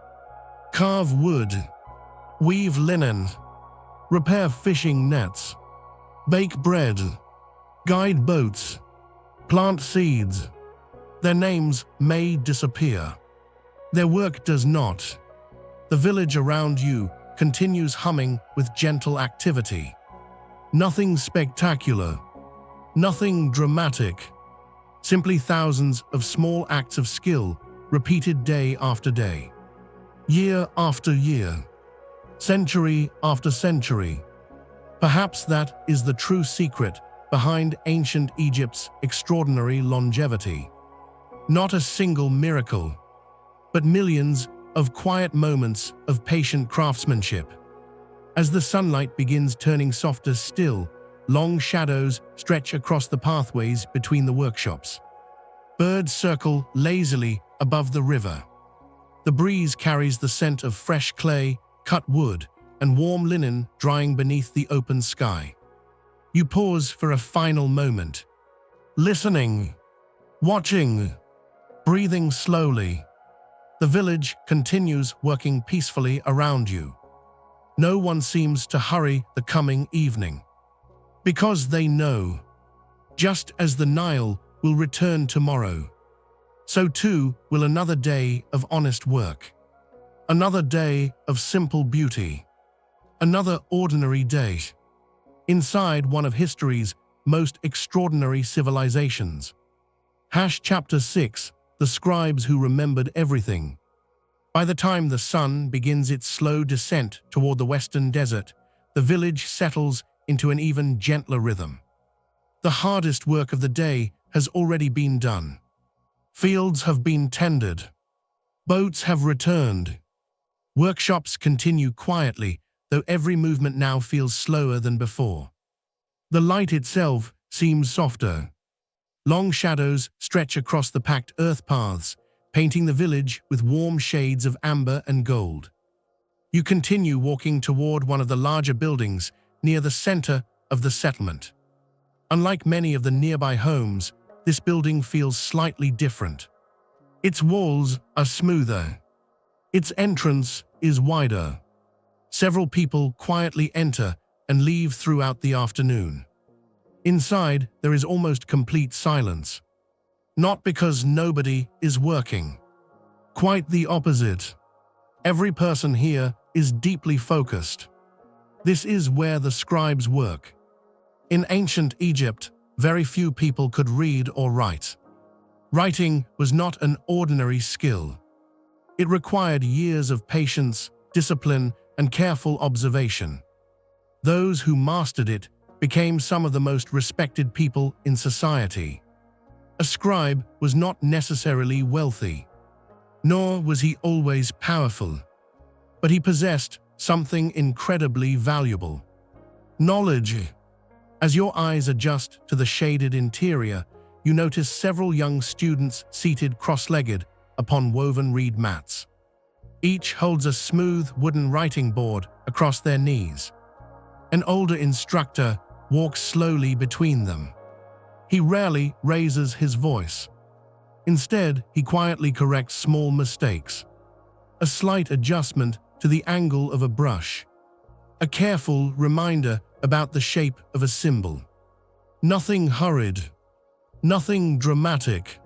A: carve wood, weave linen, repair fishing nets, bake bread, guide boats, plant seeds. Their names may disappear. Their work does not. The village around you continues humming with gentle activity. Nothing spectacular, nothing dramatic, simply thousands of small acts of skill repeated day after day, year after year, century after century. Perhaps that is the true secret behind ancient Egypt's extraordinary longevity. Not a single miracle, but millions of quiet moments of patient craftsmanship. As the sunlight begins turning softer still, long shadows stretch across the pathways between the workshops. Birds circle lazily above the river. The breeze carries the scent of fresh clay, cut wood, and warm linen drying beneath the open sky. You pause for a final moment, listening, watching, breathing slowly. The village continues working peacefully around you. No one seems to hurry the coming evening. Because they know, just as the Nile will return tomorrow, so too will another day of honest work. Another day of simple beauty. Another ordinary day inside one of history's most extraordinary civilizations. Chapter 6, The Scribes Who Remembered Everything. By the time the sun begins its slow descent toward the western desert, the village settles into an even gentler rhythm. The hardest work of the day has already been done. Fields have been tended. Boats have returned. Workshops continue quietly, though every movement now feels slower than before. The light itself seems softer. Long shadows stretch across the packed earth paths, painting the village with warm shades of amber and gold. You continue walking toward one of the larger buildings near the center of the settlement. Unlike many of the nearby homes, this building feels slightly different. Its walls are smoother. Its entrance is wider. Several people quietly enter and leave throughout the afternoon. Inside, there is almost complete silence. Not because nobody is working. Quite the opposite. Every person here is deeply focused. This is where the scribes work. In ancient Egypt, very few people could read or write. Writing was not an ordinary skill. It required years of patience, discipline, and careful observation. Those who mastered it became some of the most respected people in society. A scribe was not necessarily wealthy, nor was he always powerful, but he possessed something incredibly valuable: knowledge. As your eyes adjust to the shaded interior, you notice several young students seated cross-legged upon woven reed mats. Each holds a smooth wooden writing board across their knees. An older instructor walks slowly between them. He rarely raises his voice. Instead, he quietly corrects small mistakes. A slight adjustment to the angle of a brush. A careful reminder about the shape of a symbol. Nothing hurried. Nothing dramatic.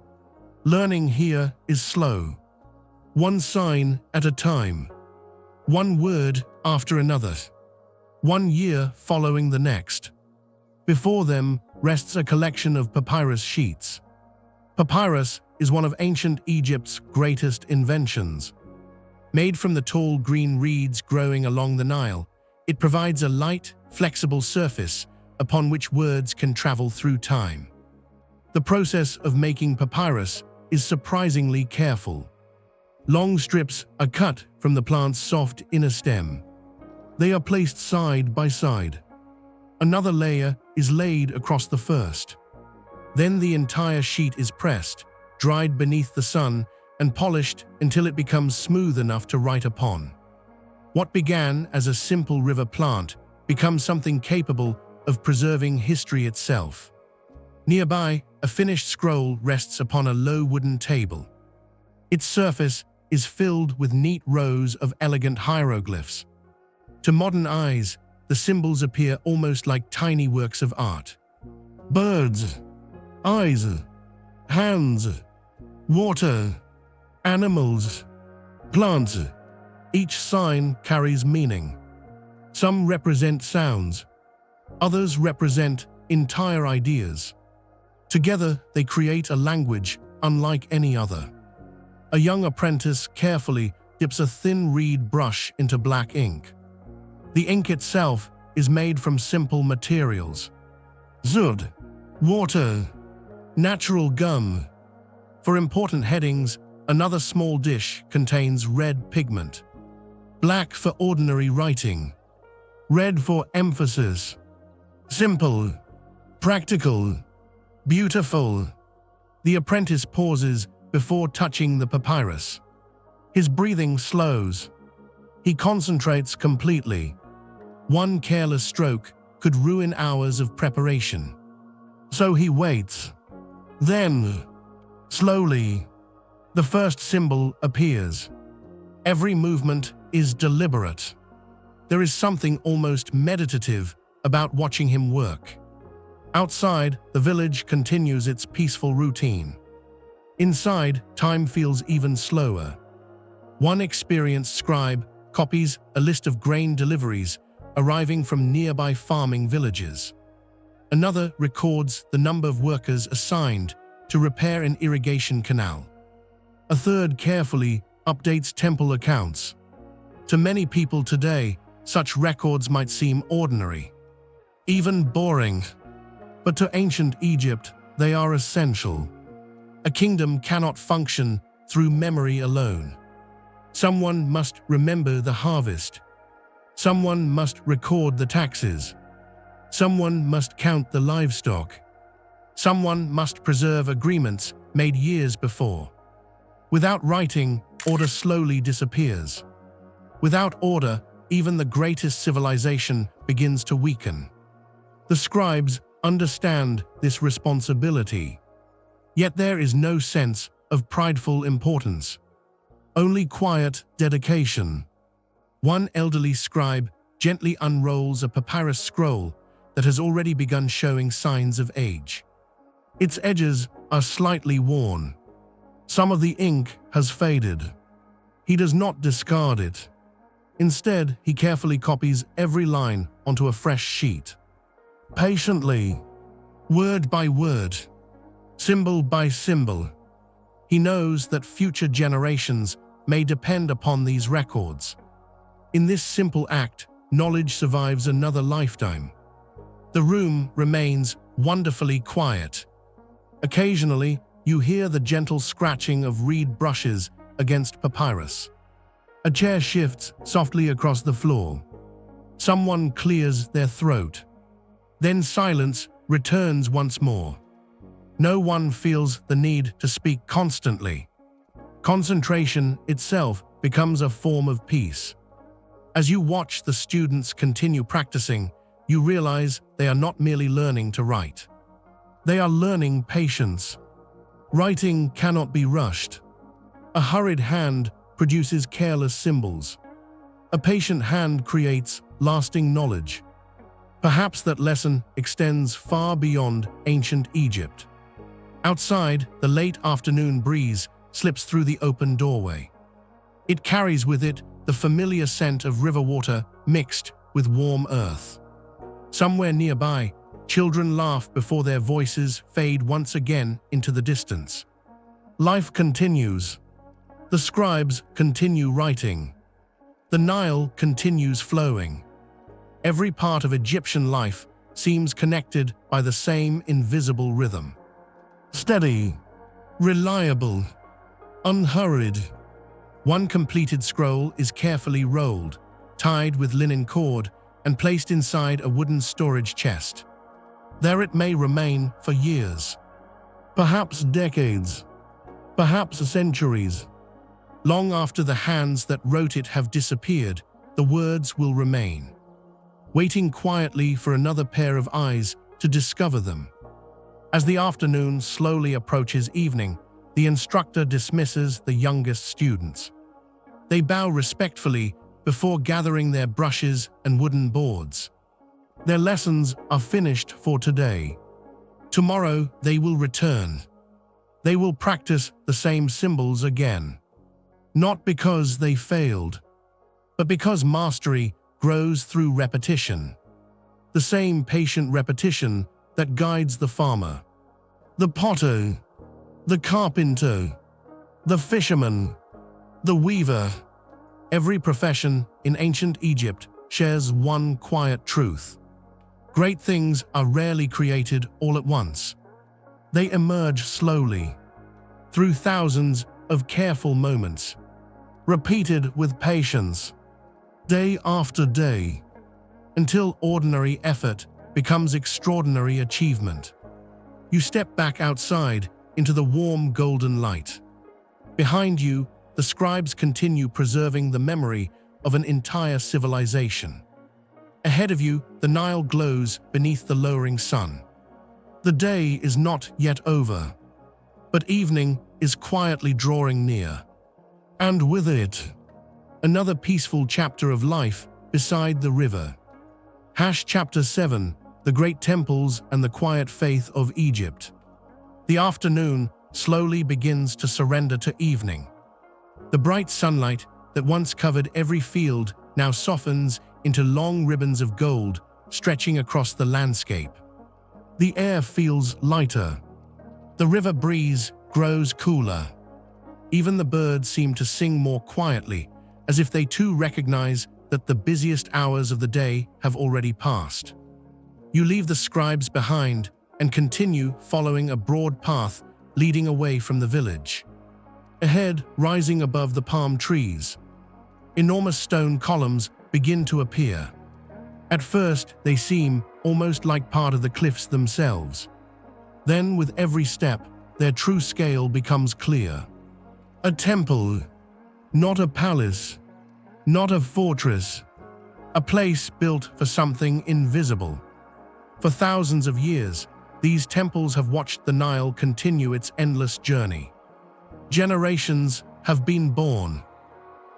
A: Learning here is slow. One sign at a time. One word after another. One year following the next. Before them rests a collection of papyrus sheets. Papyrus is one of ancient Egypt's greatest inventions. Made from the tall green reeds growing along the Nile, it provides a light, flexible surface upon which words can travel through time. The process of making papyrus is surprisingly careful. Long strips are cut from the plant's soft inner stem. They are placed side by side. Another layer is laid across the first. Then the entire sheet is pressed, dried beneath the sun, and polished until it becomes smooth enough to write upon. What began as a simple river plant becomes something capable of preserving history itself. Nearby, a finished scroll rests upon a low wooden table. Its surface is filled with neat rows of elegant hieroglyphs. To modern eyes, the symbols appear almost like tiny works of art. Birds, eyes, hands, water, animals, plants. Each sign carries meaning. Some represent sounds. Others represent entire ideas. Together, they create a language unlike any other. A young apprentice carefully dips a thin reed brush into black ink. The ink itself is made from simple materials. Zud, water, natural gum. For important headings, another small dish contains red pigment. Black for ordinary writing. Red for emphasis. Simple, practical, beautiful. The apprentice pauses before touching the papyrus. His breathing slows. He concentrates completely. One careless stroke could ruin hours of preparation. So he waits. Then, slowly, the first symbol appears. Every movement is deliberate. There is something almost meditative about watching him work. Outside, the village continues its peaceful routine. Inside, time feels even slower. One experienced scribe copies a list of grain deliveries arriving from nearby farming villages. Another records the number of workers assigned to repair an irrigation canal. A third carefully updates temple accounts. To many people today, such records might seem ordinary, even boring. But to ancient Egypt, they are essential. A kingdom cannot function through memory alone. Someone must remember the harvest. Someone must record the taxes. Someone must count the livestock. Someone must preserve agreements made years before. Without writing, order slowly disappears. Without order, even the greatest civilization begins to weaken. The scribes understand this responsibility. Yet there is no sense of prideful importance. Only quiet dedication. One elderly scribe gently unrolls a papyrus scroll that has already begun showing signs of age. Its edges are slightly worn. Some of the ink has faded. He does not discard it. Instead, he carefully copies every line onto a fresh sheet. Patiently, word by word, symbol by symbol. He knows that future generations may depend upon these records. In this simple act, knowledge survives another lifetime. The room remains wonderfully quiet. Occasionally, you hear the gentle scratching of reed brushes against papyrus. A chair shifts softly across the floor. Someone clears their throat. Then silence returns once more. No one feels the need to speak constantly. Concentration itself becomes a form of peace. As you watch the students continue practicing, you realize they are not merely learning to write. They are learning patience. Writing cannot be rushed. A hurried hand produces careless symbols. A patient hand creates lasting knowledge. Perhaps that lesson extends far beyond ancient Egypt. Outside, the late afternoon breeze slips through the open doorway. It carries with it the familiar scent of river water mixed with warm earth. Somewhere nearby, children laugh before their voices fade once again into the distance. Life continues. The scribes continue writing. The Nile continues flowing. Every part of Egyptian life seems connected by the same invisible rhythm. Steady, reliable, unhurried. One completed scroll is carefully rolled, tied with linen cord, and placed inside a wooden storage chest. There it may remain for years, perhaps decades, perhaps centuries. Long after the hands that wrote it have disappeared, the words will remain, waiting quietly for another pair of eyes to discover them. As the afternoon slowly approaches evening, the instructor dismisses the youngest students. They bow respectfully before gathering their brushes and wooden boards. Their lessons are finished for today. Tomorrow they will return. They will practice the same symbols again. Not because they failed, but because mastery grows through repetition. The same patient repetition that guides the farmer, the potter, the carpenter, the fisherman, the weaver. Every profession in ancient Egypt shares one quiet truth. Great things are rarely created all at once. They emerge slowly, through thousands of careful moments, repeated with patience, day after day, until ordinary effort becomes extraordinary achievement. You step back outside into the warm golden light. Behind you, the scribes continue preserving the memory of an entire civilization. Ahead of you, the Nile glows beneath the lowering sun. The day is not yet over, but evening is quietly drawing near. And with it, another peaceful chapter of life beside the river. Chapter 7, The Great Temples and the Quiet Faith of Egypt. The afternoon slowly begins to surrender to evening. The bright sunlight that once covered every field now softens into long ribbons of gold stretching across the landscape. The air feels lighter. The river breeze grows cooler. Even the birds seem to sing more quietly, as if they too recognize that the busiest hours of the day have already passed. You leave the scribes behind and continue following a broad path leading away from the village. Ahead, rising above the palm trees, enormous stone columns begin to appear. At first, they seem almost like part of the cliffs themselves. Then, with every step, their true scale becomes clear. A temple, not a palace, not a fortress, a place built for something invisible. For thousands of years, these temples have watched the Nile continue its endless journey. Generations have been born.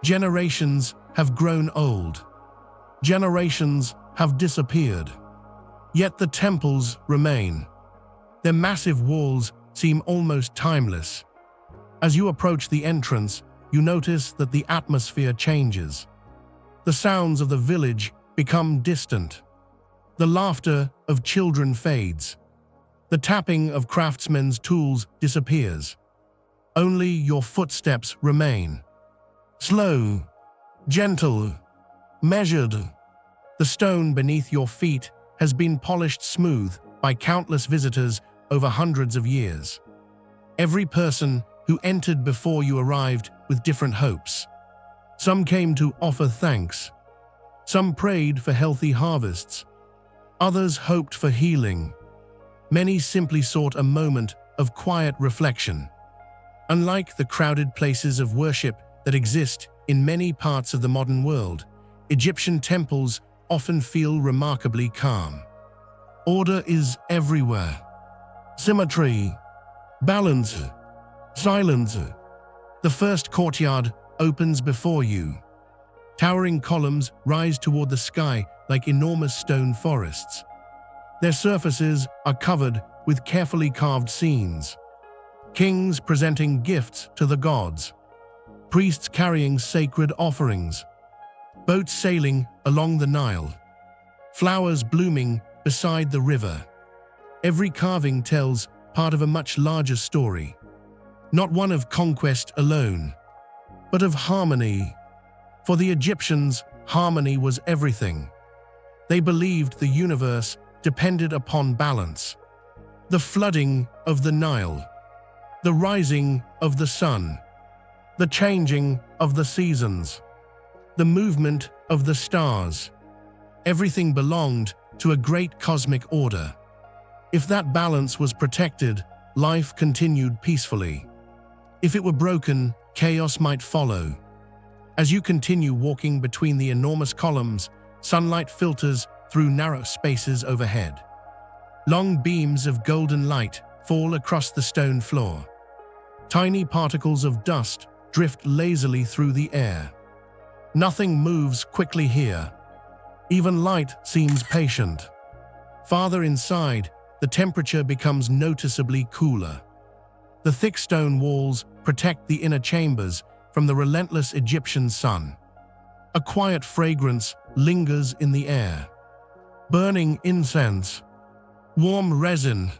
A: Generations have grown old. Generations have disappeared. Yet the temples remain. Their massive walls seem almost timeless. As you approach the entrance, you notice that the atmosphere changes. The sounds of the village become distant. The laughter of children fades. The tapping of craftsmen's tools disappears. Only your footsteps remain. Slow, gentle, measured. The stone beneath your feet has been polished smooth by countless visitors over hundreds of years. Every person who entered before you arrived with different hopes. Some came to offer thanks. Some prayed for healthy harvests. Others hoped for healing. Many simply sought a moment of quiet reflection. Unlike the crowded places of worship that exist in many parts of the modern world, Egyptian temples often feel remarkably calm. Order is everywhere. Symmetry, balance, silence. The first courtyard opens before you. Towering columns rise toward the sky like enormous stone forests. Their surfaces are covered with carefully carved scenes. Kings presenting gifts to the gods. Priests carrying sacred offerings. Boats sailing along the Nile. Flowers blooming beside the river. Every carving tells part of a much larger story. Not one of conquest alone, but of harmony. For the Egyptians, harmony was everything. They believed the universe depended upon balance. The flooding of the Nile, the rising of the sun, the changing of the seasons, the movement of the stars. Everything belonged to a great cosmic order. If that balance was protected, life continued peacefully. If it were broken, chaos might follow. As you continue walking between the enormous columns, sunlight filters through narrow spaces overhead. Long beams of golden light fall across the stone floor. Tiny particles of dust drift lazily through the air. Nothing moves quickly here. Even light seems patient. Farther inside, the temperature becomes noticeably cooler. The thick stone walls protect the inner chambers from the relentless Egyptian sun. A quiet fragrance lingers in the air. Burning incense, warm resin,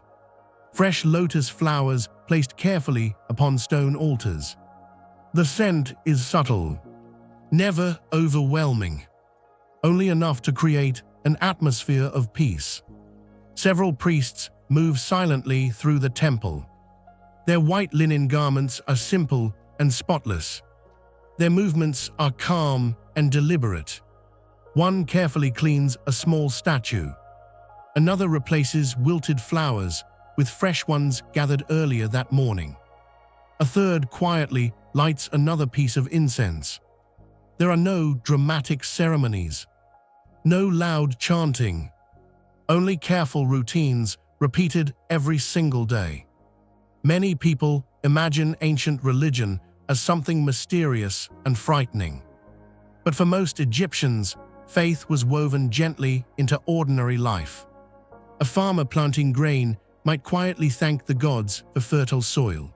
A: fresh lotus flowers placed carefully upon stone altars. The scent is subtle, never overwhelming, only enough to create an atmosphere of peace. Several priests move silently through the temple. Their white linen garments are simple and spotless. Their movements are calm and deliberate. One carefully cleans a small statue. Another replaces wilted flowers with fresh ones gathered earlier that morning. A third quietly lights another piece of incense. There are no dramatic ceremonies, no loud chanting, only careful routines repeated every single day. Many people imagine ancient religion as something mysterious and frightening. But for most Egyptians, faith was woven gently into ordinary life. A farmer planting grain might quietly thank the gods for fertile soil.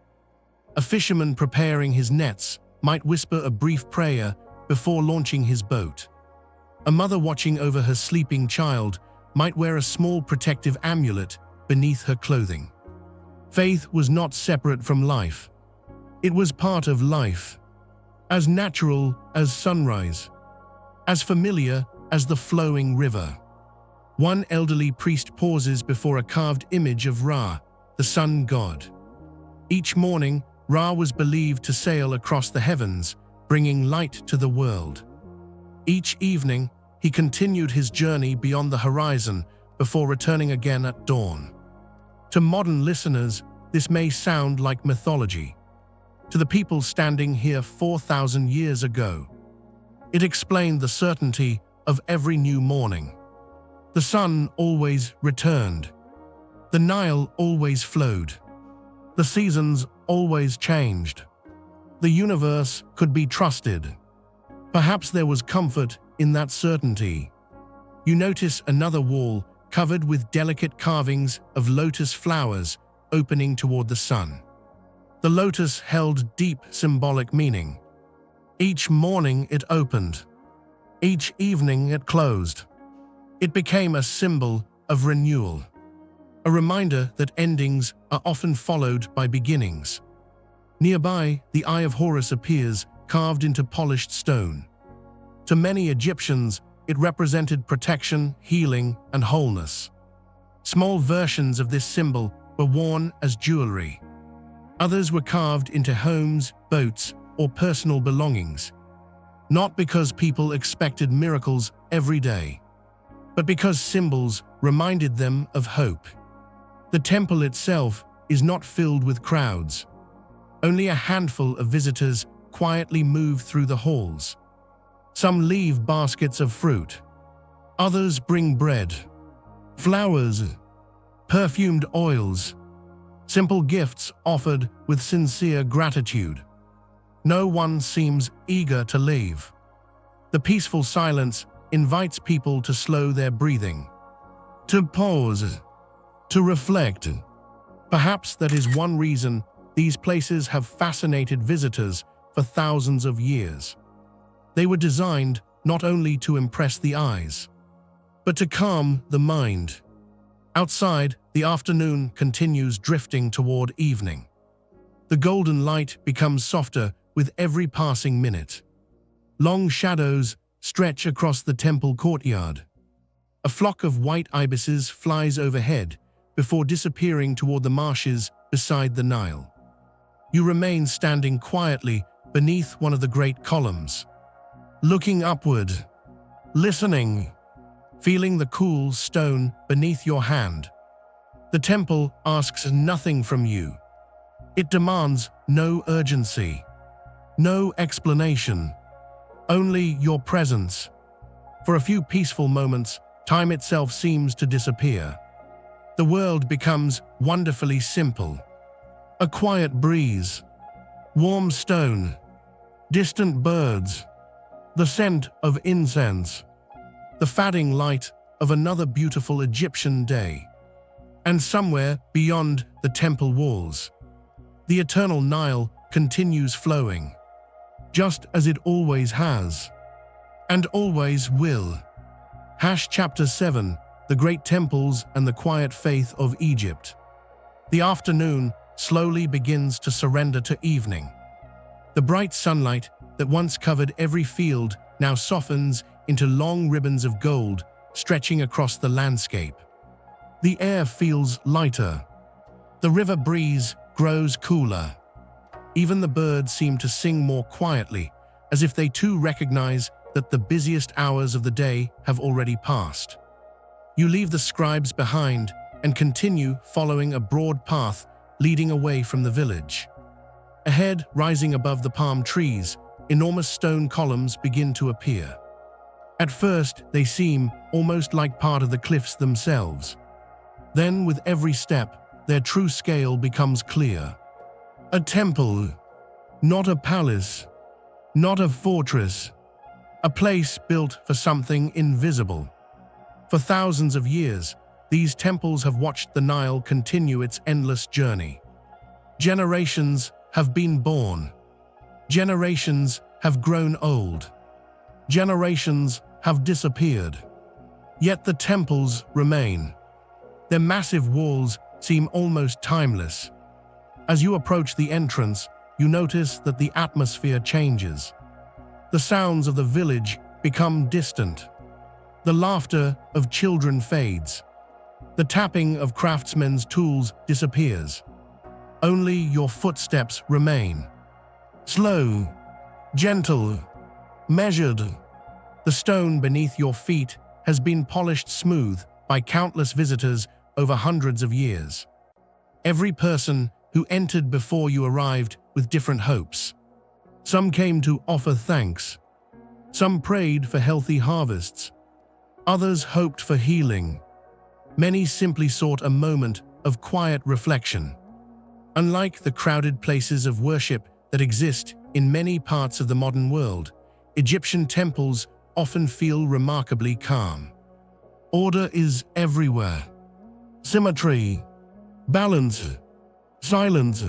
A: A fisherman preparing his nets might whisper a brief prayer before launching his boat. A mother watching over her sleeping child might wear a small protective amulet beneath her clothing. Faith was not separate from life. It was part of life, as natural as sunrise, as familiar as the flowing river. One elderly priest pauses before a carved image of Ra, the sun god. Each morning, Ra was believed to sail across the heavens, bringing light to the world. Each evening, he continued his journey beyond the horizon before returning again at dawn. To modern listeners, this may sound like mythology. To the people standing here 4,000 years ago, it explained the certainty of every new morning. The sun always returned. The Nile always flowed. The seasons always changed. The universe could be trusted. Perhaps there was comfort in that certainty. You notice another wall covered with delicate carvings of lotus flowers opening toward the sun. The lotus held deep symbolic meaning. Each morning it opened. Each evening it closed. It became a symbol of renewal, a reminder that endings are often followed by beginnings. Nearby, the Eye of Horus appears, carved into polished stone. To many Egyptians, it represented protection, healing, and wholeness. Small versions of this symbol were worn as jewelry. Others were carved into homes, boats, or personal belongings, not because people expected miracles every day, but because symbols reminded them of hope. The temple itself is not filled with crowds. Only a handful of visitors quietly move through the halls. Some leave baskets of fruit. Others bring bread, flowers, perfumed oils, simple gifts offered with sincere gratitude. No one seems eager to leave. The peaceful silence invites people to slow their breathing, to pause, to reflect. Perhaps that is one reason these places have fascinated visitors for thousands of years. They were designed not only to impress the eyes, but to calm the mind. Outside, the afternoon continues drifting toward evening. The golden light becomes softer with every passing minute. Long shadows stretch across the temple courtyard. A flock of white ibises flies overhead before disappearing toward the marshes beside the Nile. You remain standing quietly beneath one of the great columns, looking upward, listening, feeling the cool stone beneath your hand. The temple asks nothing from you. It demands no urgency, no explanation, only your presence. For a few peaceful moments, time itself seems to disappear. The world becomes wonderfully simple. A quiet breeze, warm stone, distant birds, the scent of incense, the fading light of another beautiful Egyptian day. And somewhere beyond the temple walls, the eternal Nile continues flowing, just as it always has, and always will. Chapter 7, The Great Temples and the Quiet Faith of Egypt. The afternoon slowly begins to surrender to evening. The bright sunlight that once covered every field now softens into long ribbons of gold stretching across the landscape. The air feels lighter. The river breeze grows cooler. Even the birds seem to sing more quietly, as if they too recognize that the busiest hours of the day have already passed. You leave the scribes behind and continue following a broad path leading away from the village. Ahead, rising above the palm trees, enormous stone columns begin to appear. At first, they seem almost like part of the cliffs themselves. Then, with every step, their true scale becomes clear. A temple, not a palace, not a fortress, a place built for something invisible. For thousands of years, these temples have watched the Nile continue its endless journey. Generations have been born. Generations have grown old. Generations have disappeared. Yet the temples remain. Their massive walls seem almost timeless. As you approach the entrance, you notice that the atmosphere changes. The sounds of the village become distant. The laughter of children fades. The tapping of craftsmen's tools disappears. Only your footsteps remain. Slow, gentle, measured. The stone beneath your feet has been polished smooth by countless visitors over hundreds of years. Every person who entered before you arrived with different hopes. Some came to offer thanks. Some prayed for healthy harvests. Others hoped for healing. Many simply sought a moment of quiet reflection. Unlike the crowded places of worship that exist in many parts of the modern world, Egyptian temples often feel remarkably calm. Order is everywhere. Symmetry, balance, silence.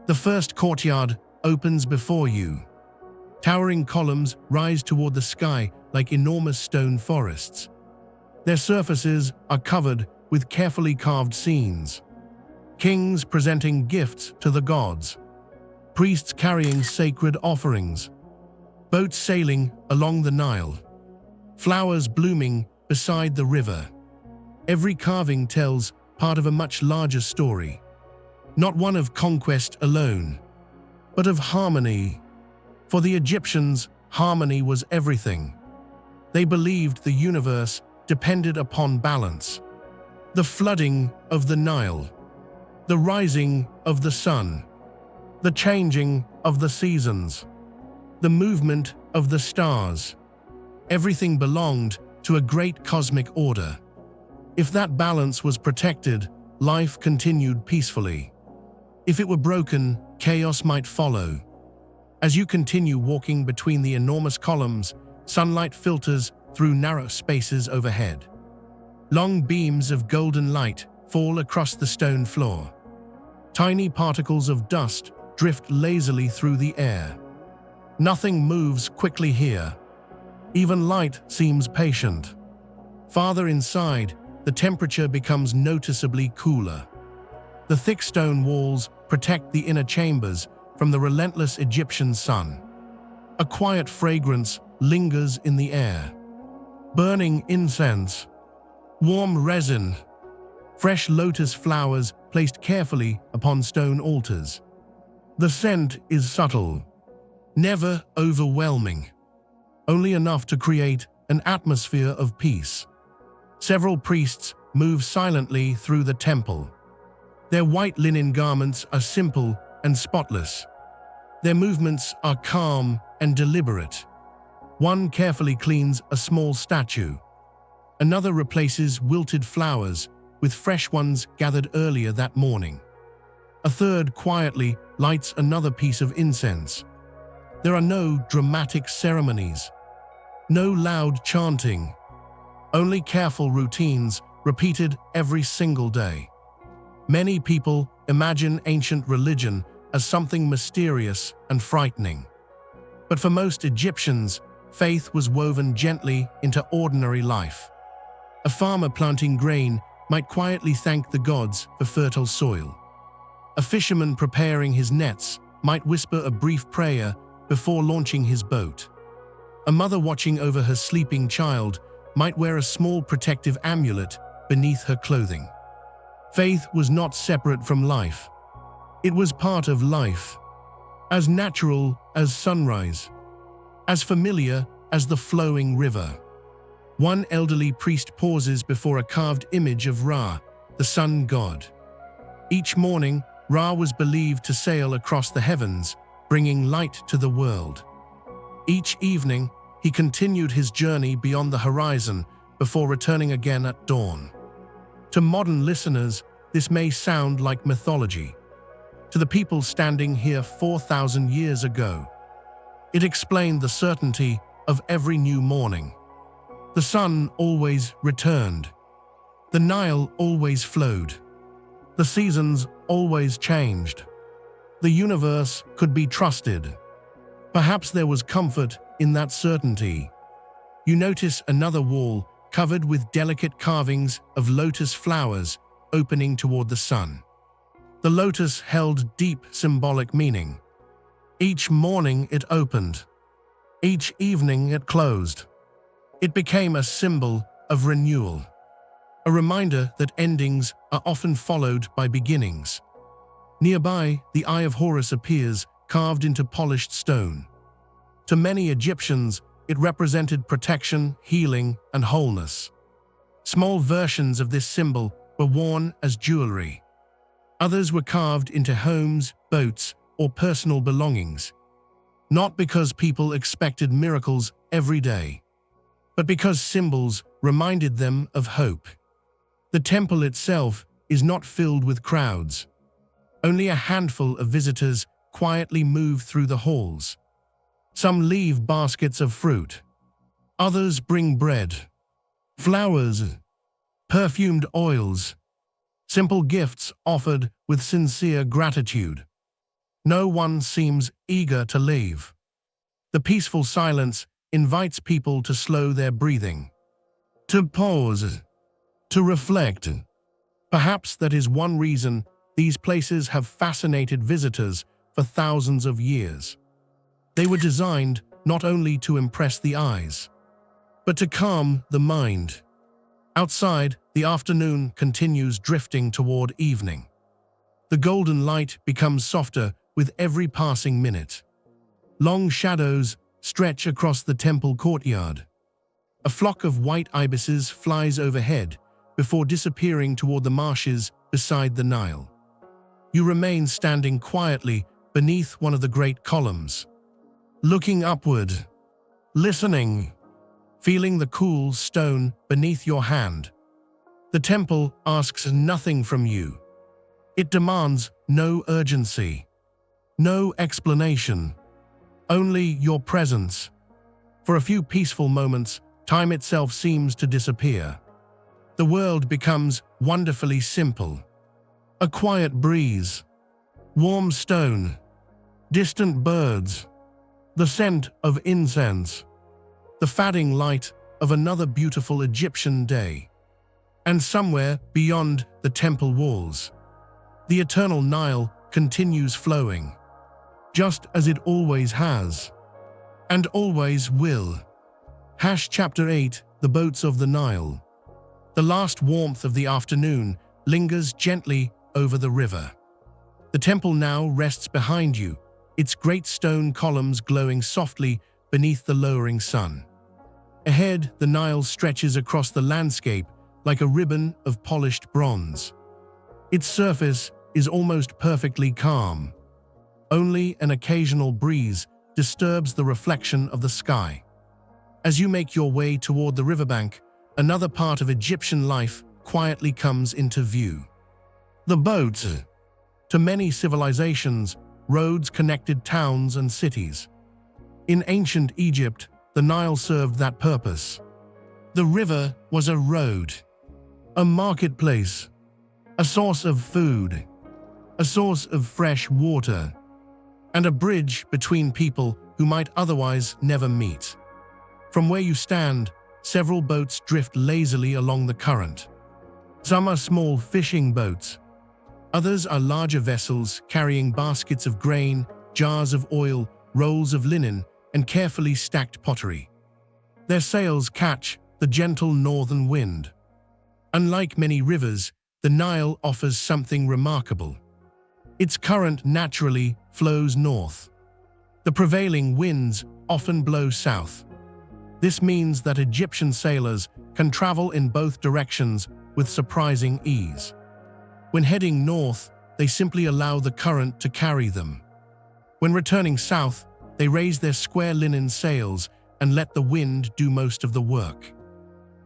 A: The first courtyard opens before you. Towering columns rise toward the sky like enormous stone forests. Their surfaces are covered with carefully carved scenes. Kings presenting gifts to the gods. Priests carrying sacred offerings. Boats sailing along the Nile. Flowers blooming beside the river. Every carving tells part of a much larger story. Not one of conquest alone, but of harmony. For the Egyptians, harmony was everything. They believed the universe depended upon balance. The flooding of the Nile. The rising of the sun. The changing of the seasons. The movement of the stars. Everything belonged to a great cosmic order. If that balance was protected, life continued peacefully. If it were broken, chaos might follow. As you continue walking between the enormous columns, sunlight filters through narrow spaces overhead. Long beams of golden light fall across the stone floor. Tiny particles of dust drift lazily through the air. Nothing moves quickly here. Even light seems patient. Farther inside, the temperature becomes noticeably cooler. The thick stone walls protect the inner chambers from the relentless Egyptian sun. A quiet fragrance lingers in the air. Burning incense, warm resin, fresh lotus flowers placed carefully upon stone altars. The scent is subtle, never overwhelming, only enough to create an atmosphere of peace. Several priests move silently through the temple. Their white linen garments are simple and spotless. Their movements are calm and deliberate. One carefully cleans a small statue. Another replaces wilted flowers with fresh ones gathered earlier that morning. A third quietly lights another piece of incense. There are no dramatic ceremonies, no loud chanting, only careful routines repeated every single day. Many people imagine ancient religion as something mysterious and frightening. But for most Egyptians, faith was woven gently into ordinary life. A farmer planting grain might quietly thank the gods for fertile soil. A fisherman preparing his nets might whisper a brief prayer before launching his boat. A mother watching over her sleeping child might wear a small protective amulet beneath her clothing. Faith was not separate from life. It was part of life, as natural as sunrise, as familiar as the flowing river. One elderly priest pauses before a carved image of Ra, the sun god. Each morning, Ra was believed to sail across the heavens, bringing light to the world. Each evening, he continued his journey beyond the horizon before returning again at dawn. To modern listeners, this may sound like mythology. To the people standing here 4,000 years ago, it explained the certainty of every new morning. The sun always returned. The Nile always flowed. The seasons always changed. The universe could be trusted. Perhaps there was comfort in that certainty. You notice another wall covered with delicate carvings of lotus flowers opening toward the sun. The lotus held deep symbolic meaning. Each morning it opened. Each evening it closed. It became a symbol of renewal, a reminder that endings are often followed by beginnings. Nearby, the Eye of Horus appears, carved into polished stone. To many Egyptians, it represented protection, healing, and wholeness. Small versions of this symbol were worn as jewelry. Others were carved into homes, boats, or personal belongings, not because people expected miracles every day, but because symbols reminded them of hope. The temple itself is not filled with crowds. Only a handful of visitors quietly move through the halls. Some leave baskets of fruit. Others bring bread, flowers, perfumed oils, simple gifts offered with sincere gratitude. No one seems eager to leave. The peaceful silence invites people to slow their breathing, to pause, to reflect. Perhaps that is one reason these places have fascinated visitors for thousands of years. They were designed not only to impress the eyes, but to calm the mind. Outside, the afternoon continues drifting toward evening. The golden light becomes softer with every passing minute. Long shadows stretch across the temple courtyard. A flock of white ibises flies overhead before disappearing toward the marshes beside the Nile. You remain standing quietly beneath one of the great columns, looking upward, listening, feeling the cool stone beneath your hand. The temple asks nothing from you. It demands no urgency, no explanation, only your presence. For a few peaceful moments, time itself seems to disappear. The world becomes wonderfully simple. A quiet breeze, warm stone, distant birds, the scent of incense, the fading light of another beautiful Egyptian day. And somewhere beyond the temple walls, the eternal Nile continues flowing, just as it always has, and always will. Chapter 8, The Boats of the Nile. The last warmth of the afternoon lingers gently over the river. The temple now rests behind you, its great stone columns glowing softly beneath the lowering sun. Ahead, the Nile stretches across the landscape like a ribbon of polished bronze. Its surface is almost perfectly calm. Only an occasional breeze disturbs the reflection of the sky. As you make your way toward the riverbank, another part of Egyptian life quietly comes into view. The boats. To many civilizations, roads connected towns and cities. In ancient Egypt, the Nile served that purpose. The river was a road, a marketplace, a source of food, a source of fresh water, and a bridge between people who might otherwise never meet. From where you stand, several boats drift lazily along the current. Some are small fishing boats. Others are larger vessels carrying baskets of grain, jars of oil, rolls of linen, and carefully stacked pottery. Their sails catch the gentle northern wind. Unlike many rivers, the Nile offers something remarkable. Its current naturally flows north. The prevailing winds often blow south, This means that Egyptian sailors can travel in both directions with surprising ease. When heading north, they simply allow the current to carry them. When returning south, they raise their square linen sails and let the wind do most of the work.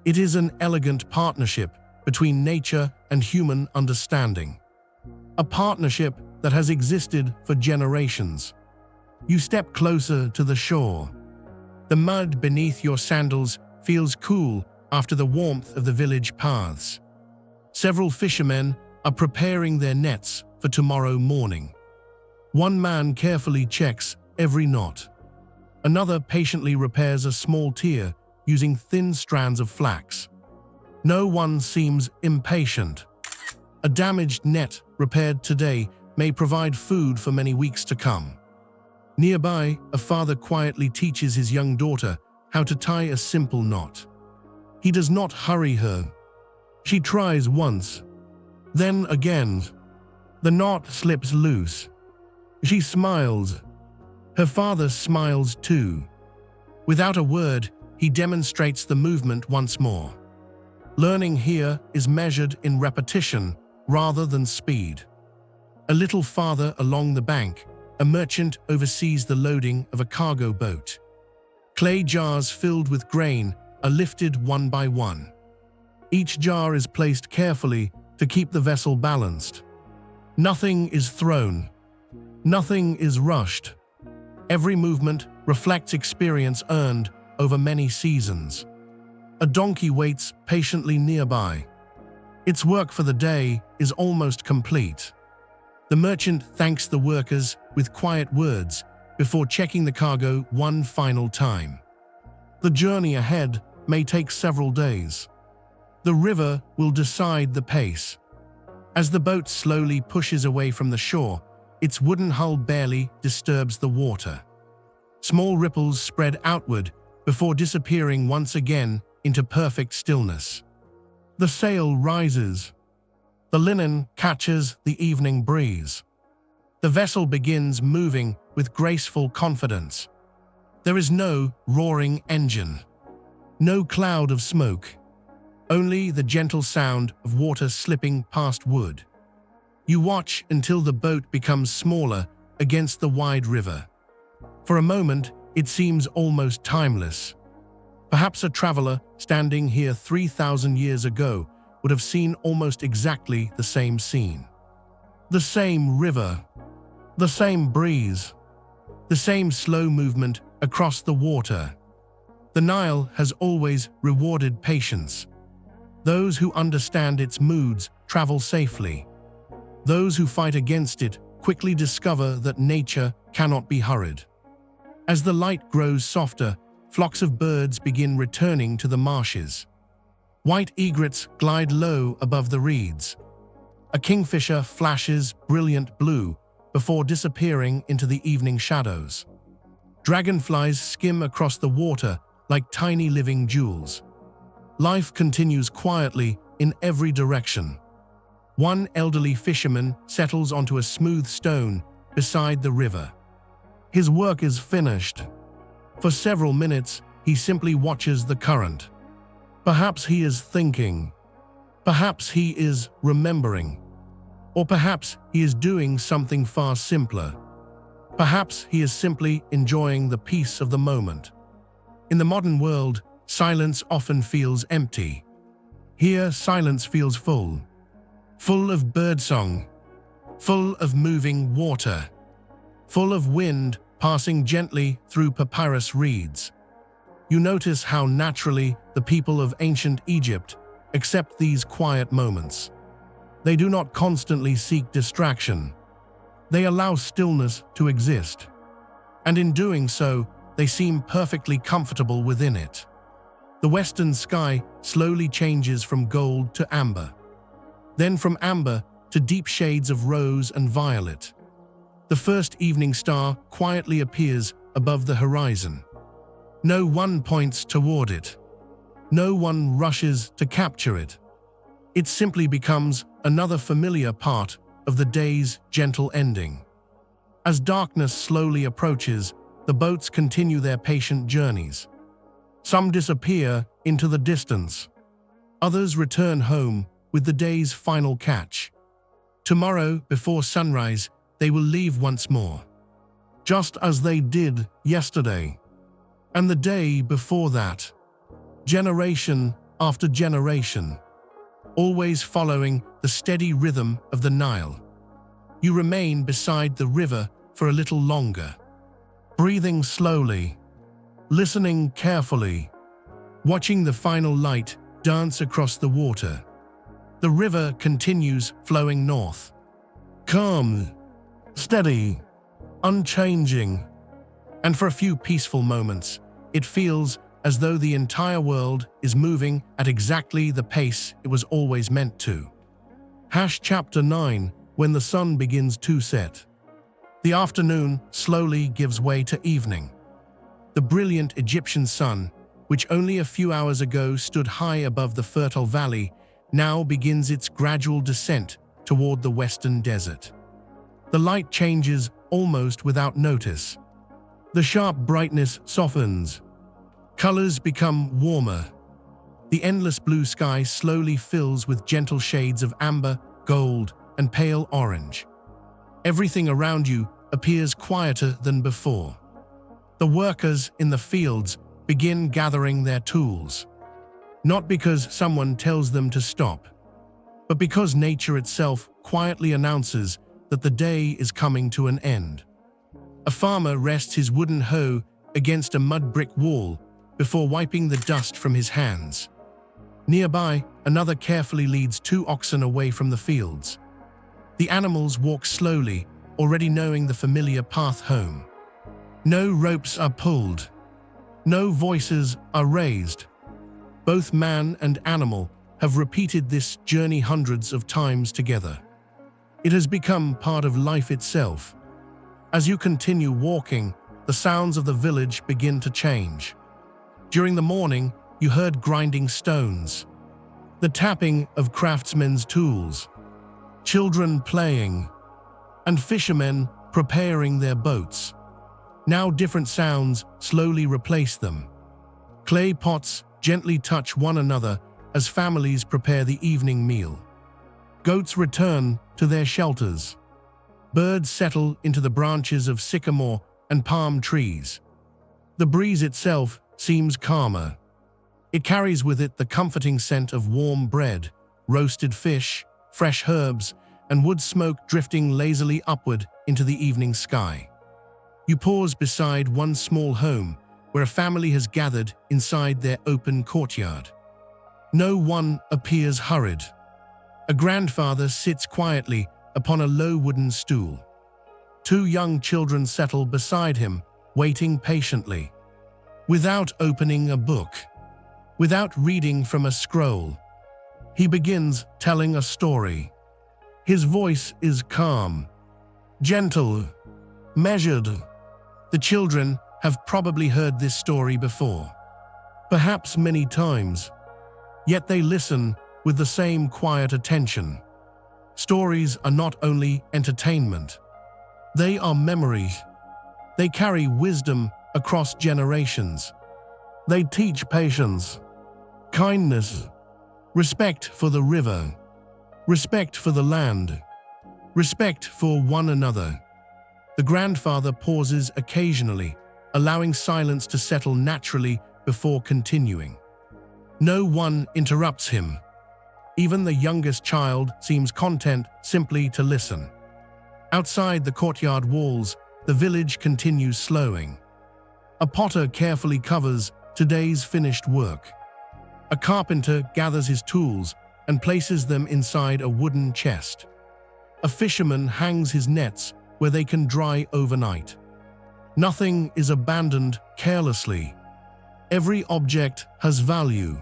A: It is an elegant partnership between nature and human understanding. A partnership that has existed for generations. You step closer to the shore. The mud beneath your sandals feels cool after the warmth of the village paths. Several fishermen are preparing their nets for tomorrow morning. One man carefully checks every knot. Another patiently repairs a small tier using thin strands of flax. No one seems impatient. A damaged net repaired today may provide food for many weeks to come. Nearby, a father quietly teaches his young daughter how to tie a simple knot. He does not hurry her. She tries once, then again. The knot slips loose. She smiles. Her father smiles too. Without a word, he demonstrates the movement once more. Learning here is measured in repetition rather than speed. A little farther along the bank, a merchant oversees the loading of a cargo boat. Clay jars filled with grain are lifted one by one. Each jar is placed carefully to keep the vessel balanced. Nothing is thrown. Nothing is rushed. Every movement reflects experience earned over many seasons. A donkey waits patiently nearby. Its work for the day is almost complete. The merchant thanks the workers with quiet words before checking the cargo one final time. The journey ahead may take several days. The river will decide the pace. As the boat slowly pushes away from the shore, its wooden hull barely disturbs the water. Small ripples spread outward before disappearing once again into perfect stillness. The sail rises. The linen catches the evening breeze. The vessel begins moving with graceful confidence. There is no roaring engine, no cloud of smoke, only the gentle sound of water slipping past wood. You watch until the boat becomes smaller against the wide river. For a moment, it seems almost timeless. Perhaps a traveler standing here 3,000 years ago would have seen almost exactly the same scene. The same river, the same breeze, the same slow movement across the water. The Nile has always rewarded patience. Those who understand its moods travel safely. Those who fight against it quickly discover that nature cannot be hurried. As the light grows softer, flocks of birds begin returning to the marshes. White egrets glide low above the reeds. A kingfisher flashes brilliant blue before disappearing into the evening shadows. Dragonflies skim across the water like tiny living jewels. Life continues quietly in every direction. One elderly fisherman settles onto a smooth stone beside the river. His work is finished. For several minutes, he simply watches the current. Perhaps he is thinking. Perhaps he is remembering. Or perhaps he is doing something far simpler. Perhaps he is simply enjoying the peace of the moment. In the modern world, silence often feels empty. Here, silence feels full. Full of birdsong. Full of moving water. Full of wind passing gently through papyrus reeds. You notice how naturally the people of ancient Egypt accept these quiet moments. They do not constantly seek distraction. They allow stillness to exist. And in doing so, they seem perfectly comfortable within it. The western sky slowly changes from gold to amber. Then from amber to deep shades of rose and violet. The first evening star quietly appears above the horizon. No one points toward it. No one rushes to capture it. It simply becomes another familiar part of the day's gentle ending. As darkness slowly approaches, the boats continue their patient journeys. Some disappear into the distance. Others return home with the day's final catch. Tomorrow, before sunrise, they will leave once more, just as they did yesterday, and the day before that, generation after generation, always following the steady rhythm of the Nile. You remain beside the river for a little longer, breathing slowly, listening carefully, watching the final light dance across the water. The river continues flowing north, calm, steady, unchanging, and for a few peaceful moments, it feels as though the entire world is moving at exactly the pace it was always meant to. Chapter 9. When the sun begins to set. The afternoon slowly gives way to evening. The brilliant Egyptian sun, which only a few hours ago stood high above the fertile valley, now begins its gradual descent toward the western desert. The light changes almost without notice. The sharp brightness softens. Colors become warmer. The endless blue sky slowly fills with gentle shades of amber, gold, and pale orange. Everything around you appears quieter than before. The workers in the fields begin gathering their tools, not because someone tells them to stop, but because nature itself quietly announces that the day is coming to an end. A farmer rests his wooden hoe against a mud brick wall before wiping the dust from his hands. Nearby, another carefully leads 2 oxen away from the fields. The animals walk slowly, already knowing the familiar path home. No ropes are pulled. No voices are raised. Both man and animal have repeated this journey hundreds of times together. It has become part of life itself. As you continue walking, the sounds of the village begin to change. During the morning, you heard grinding stones, the tapping of craftsmen's tools, children playing, and fishermen preparing their boats. Now different sounds slowly replace them. Clay pots gently touch one another as families prepare the evening meal. Goats return to their shelters. Birds settle into the branches of sycamore and palm trees. The breeze itself seems calmer. It carries with it the comforting scent of warm bread, roasted fish, fresh herbs, and wood smoke drifting lazily upward into the evening sky. You pause beside one small home where a family has gathered inside their open courtyard. No one appears hurried. A grandfather sits quietly upon a low wooden stool. 2 young children settle beside him, waiting patiently. Without opening a book, without reading from a scroll, he begins telling a story. His voice is calm, gentle, measured. The children have probably heard this story before, perhaps many times, yet they listen with the same quiet attention. Stories are not only entertainment, they are memory. They carry wisdom across generations. They teach patience, kindness, respect for the river, respect for the land, respect for one another. The grandfather pauses occasionally, allowing silence to settle naturally before continuing. No one interrupts him. Even the youngest child seems content simply to listen. Outside the courtyard walls, the village continues slowing. A potter carefully covers today's finished work. A carpenter gathers his tools and places them inside a wooden chest. A fisherman hangs his nets where they can dry overnight. Nothing is abandoned carelessly. Every object has value.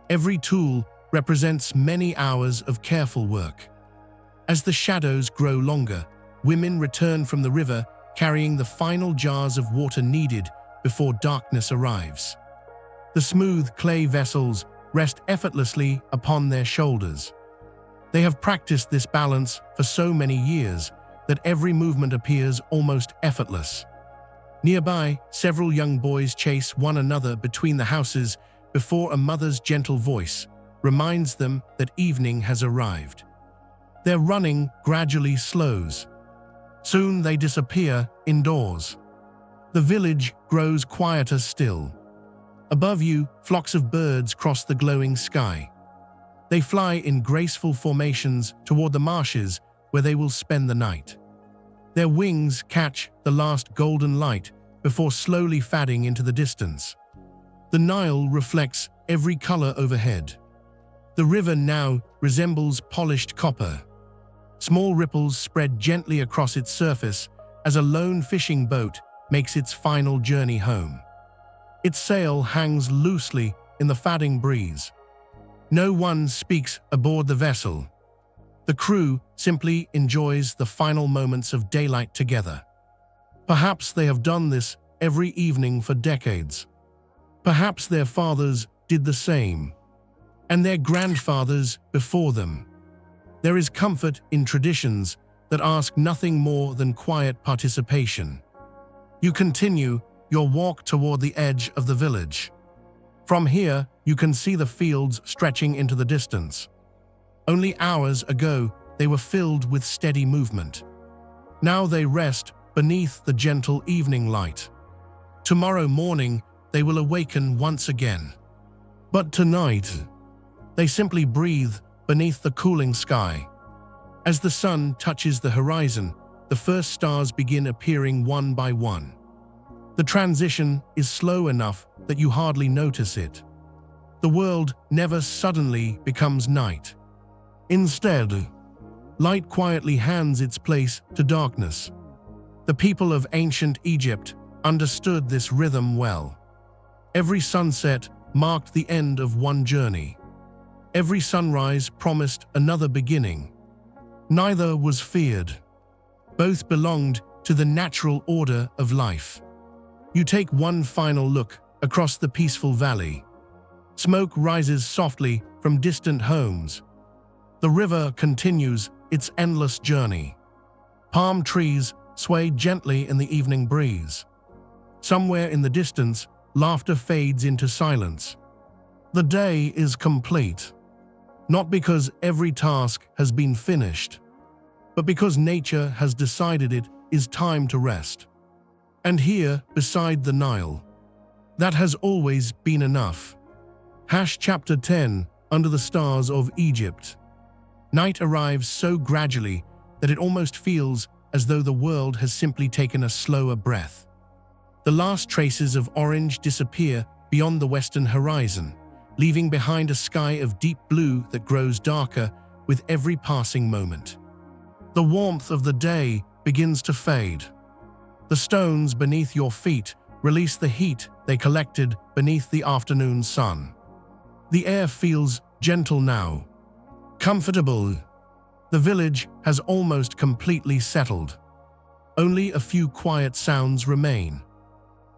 A: Every tool represents many hours of careful work. As the shadows grow longer, women return from the river carrying the final jars of water needed before darkness arrives. The smooth clay vessels rest effortlessly upon their shoulders. They have practiced this balance for so many years that every movement appears almost effortless. Nearby, several young boys chase one another between the houses before a mother's gentle voice reminds them that evening has arrived. Their running gradually slows. Soon they disappear indoors. The village grows quieter still. Above you, flocks of birds cross the glowing sky. They fly in graceful formations toward the marshes where they will spend the night. Their wings catch the last golden light before slowly fading into the distance. The Nile reflects every color overhead. The river now resembles polished copper. Small ripples spread gently across its surface as a lone fishing boat makes its final journey home. Its sail hangs loosely in the fading breeze. No one speaks aboard the vessel. The crew simply enjoys the final moments of daylight together. Perhaps they have done this every evening for decades. Perhaps their fathers did the same, and their grandfathers before them. There is comfort in traditions that ask nothing more than quiet participation. You continue your walk toward the edge of the village. From here, you can see the fields stretching into the distance. Only hours ago, they were filled with steady movement. Now they rest beneath the gentle evening light. Tomorrow morning, they will awaken once again. But tonight, they simply breathe beneath the cooling sky. As the sun touches the horizon, the first stars begin appearing one by one. The transition is slow enough that you hardly notice it. The world never suddenly becomes night. Instead, light quietly hands its place to darkness. The people of ancient Egypt understood this rhythm well. Every sunset marked the end of one journey. Every sunrise promised another beginning. Neither was feared. Both belonged to the natural order of life. You take one final look across the peaceful valley. Smoke rises softly from distant homes. The river continues its endless journey. Palm trees sway gently in the evening breeze. Somewhere in the distance, laughter fades into silence. The day is complete. Not because every task has been finished, but because nature has decided it is time to rest. And here, beside the Nile, that has always been enough. Chapter 10, Under the Stars of Egypt. Night arrives so gradually that it almost feels as though the world has simply taken a slower breath. The last traces of orange disappear beyond the western horizon, leaving behind a sky of deep blue that grows darker with every passing moment. The warmth of the day begins to fade. The stones beneath your feet release the heat they collected beneath the afternoon sun. The air feels gentle now, comfortable. The village has almost completely settled. Only a few quiet sounds remain.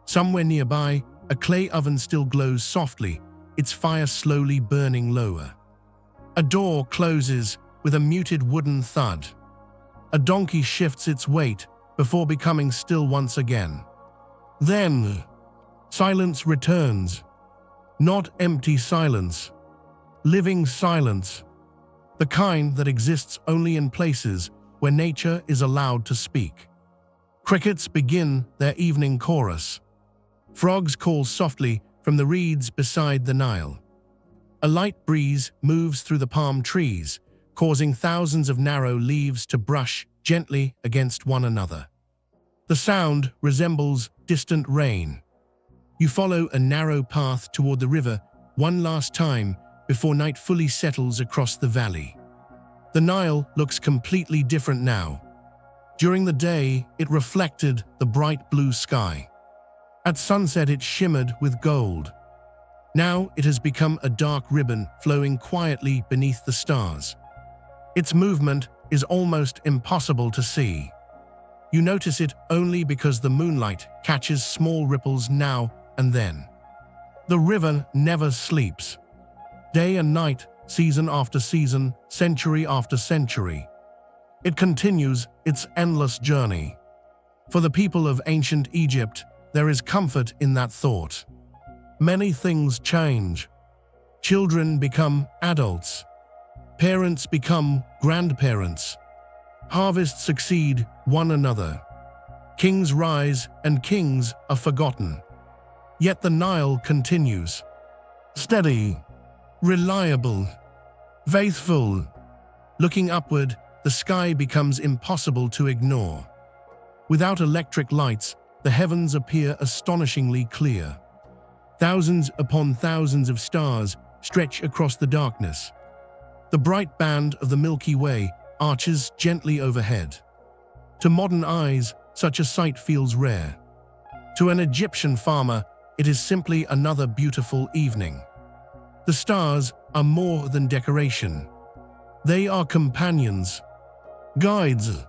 A: Somewhere nearby, a clay oven still glows softly, its fire slowly burning lower. A door closes with a muted wooden thud. A donkey shifts its weight before becoming still once again. Then, silence returns. Not empty silence, living silence. The kind that exists only in places where nature is allowed to speak. Crickets begin their evening chorus. Frogs call softly from the reeds beside the Nile. A light breeze moves through the palm trees, causing thousands of narrow leaves to brush gently against one another. The sound resembles distant rain. You follow a narrow path toward the river one last time before night fully settles across the valley. The Nile looks completely different now. During the day, it reflected the bright blue sky. At sunset, it shimmered with gold. Now it has become a dark ribbon flowing quietly beneath the stars. Its movement is almost impossible to see. You notice it only because the moonlight catches small ripples now and then. The river never sleeps. Day and night, season after season, century after century. It continues its endless journey. For the people of ancient Egypt, there is comfort in that thought. Many things change. Children become adults. Parents become grandparents. Harvests succeed one another. Kings rise and kings are forgotten. Yet the Nile continues. Steady, reliable, faithful. Looking upward, the sky becomes impossible to ignore. Without electric lights, the heavens appear astonishingly clear. Thousands upon thousands of stars stretch across the darkness. The bright band of the Milky Way arches gently overhead. To modern eyes, such a sight feels rare. To an Egyptian farmer, it is simply another beautiful evening. The stars are more than decoration. They are companions, guides,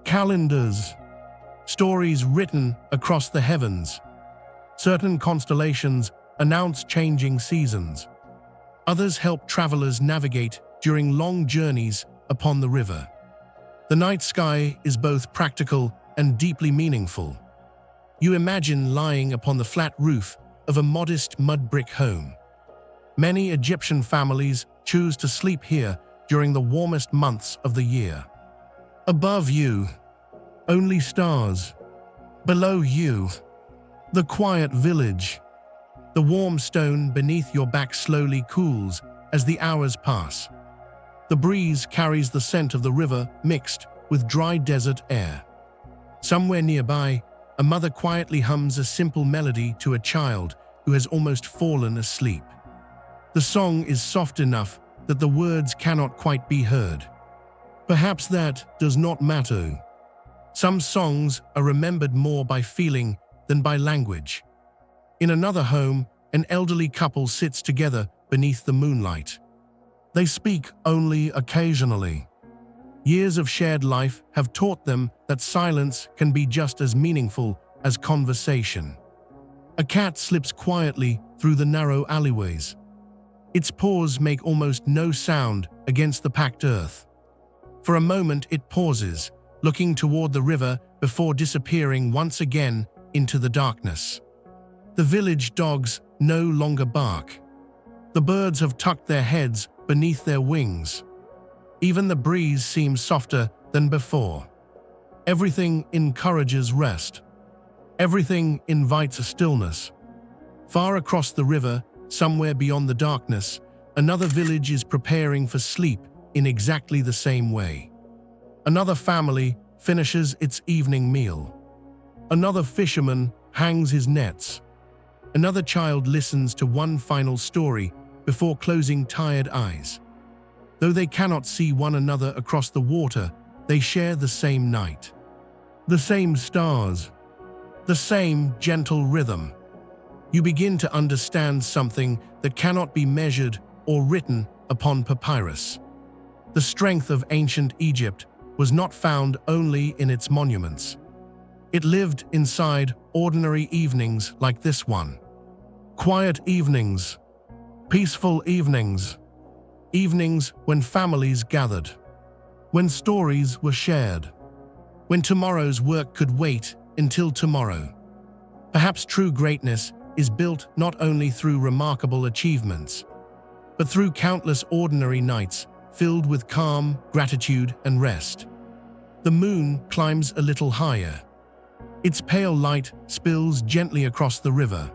A: calendars, stories written across the heavens. Certain constellations announce changing seasons. Others help travelers navigate during long journeys upon the river. The night sky is both practical and deeply meaningful. You imagine lying upon the flat roof of a modest mud brick home. Many Egyptian families choose to sleep here during the warmest months of the year. Above you, only stars. Below you, the quiet village. The warm stone beneath your back slowly cools as the hours pass. The breeze carries the scent of the river mixed with dry desert air. Somewhere nearby, a mother quietly hums a simple melody to a child who has almost fallen asleep. The song is soft enough that the words cannot quite be heard. Perhaps that does not matter. Some songs are remembered more by feeling than by language. In another home, an elderly couple sits together beneath the moonlight. They speak only occasionally. Years of shared life have taught them that silence can be just as meaningful as conversation. A cat slips quietly through the narrow alleyways. Its paws make almost no sound against the packed earth. For a moment it pauses, looking toward the river before disappearing once again into the darkness. The village dogs no longer bark. The birds have tucked their heads beneath their wings. Even the breeze seems softer than before. Everything encourages rest. Everything invites a stillness. Far across the river, somewhere beyond the darkness, another village is preparing for sleep in exactly the same way. Another family finishes its evening meal. Another fisherman hangs his nets. Another child listens to one final story before closing tired eyes. Though they cannot see one another across the water, they share the same night. The same stars. The same gentle rhythm. You begin to understand something that cannot be measured or written upon papyrus. The strength of ancient Egypt was not found only in its monuments. It lived inside ordinary evenings like this one. Quiet evenings. Peaceful evenings. Evenings when families gathered. When stories were shared. When tomorrow's work could wait until tomorrow. Perhaps true greatness is built not only through remarkable achievements, but through countless ordinary nights filled with calm, gratitude, and rest. The moon climbs a little higher. Its pale light spills gently across the river.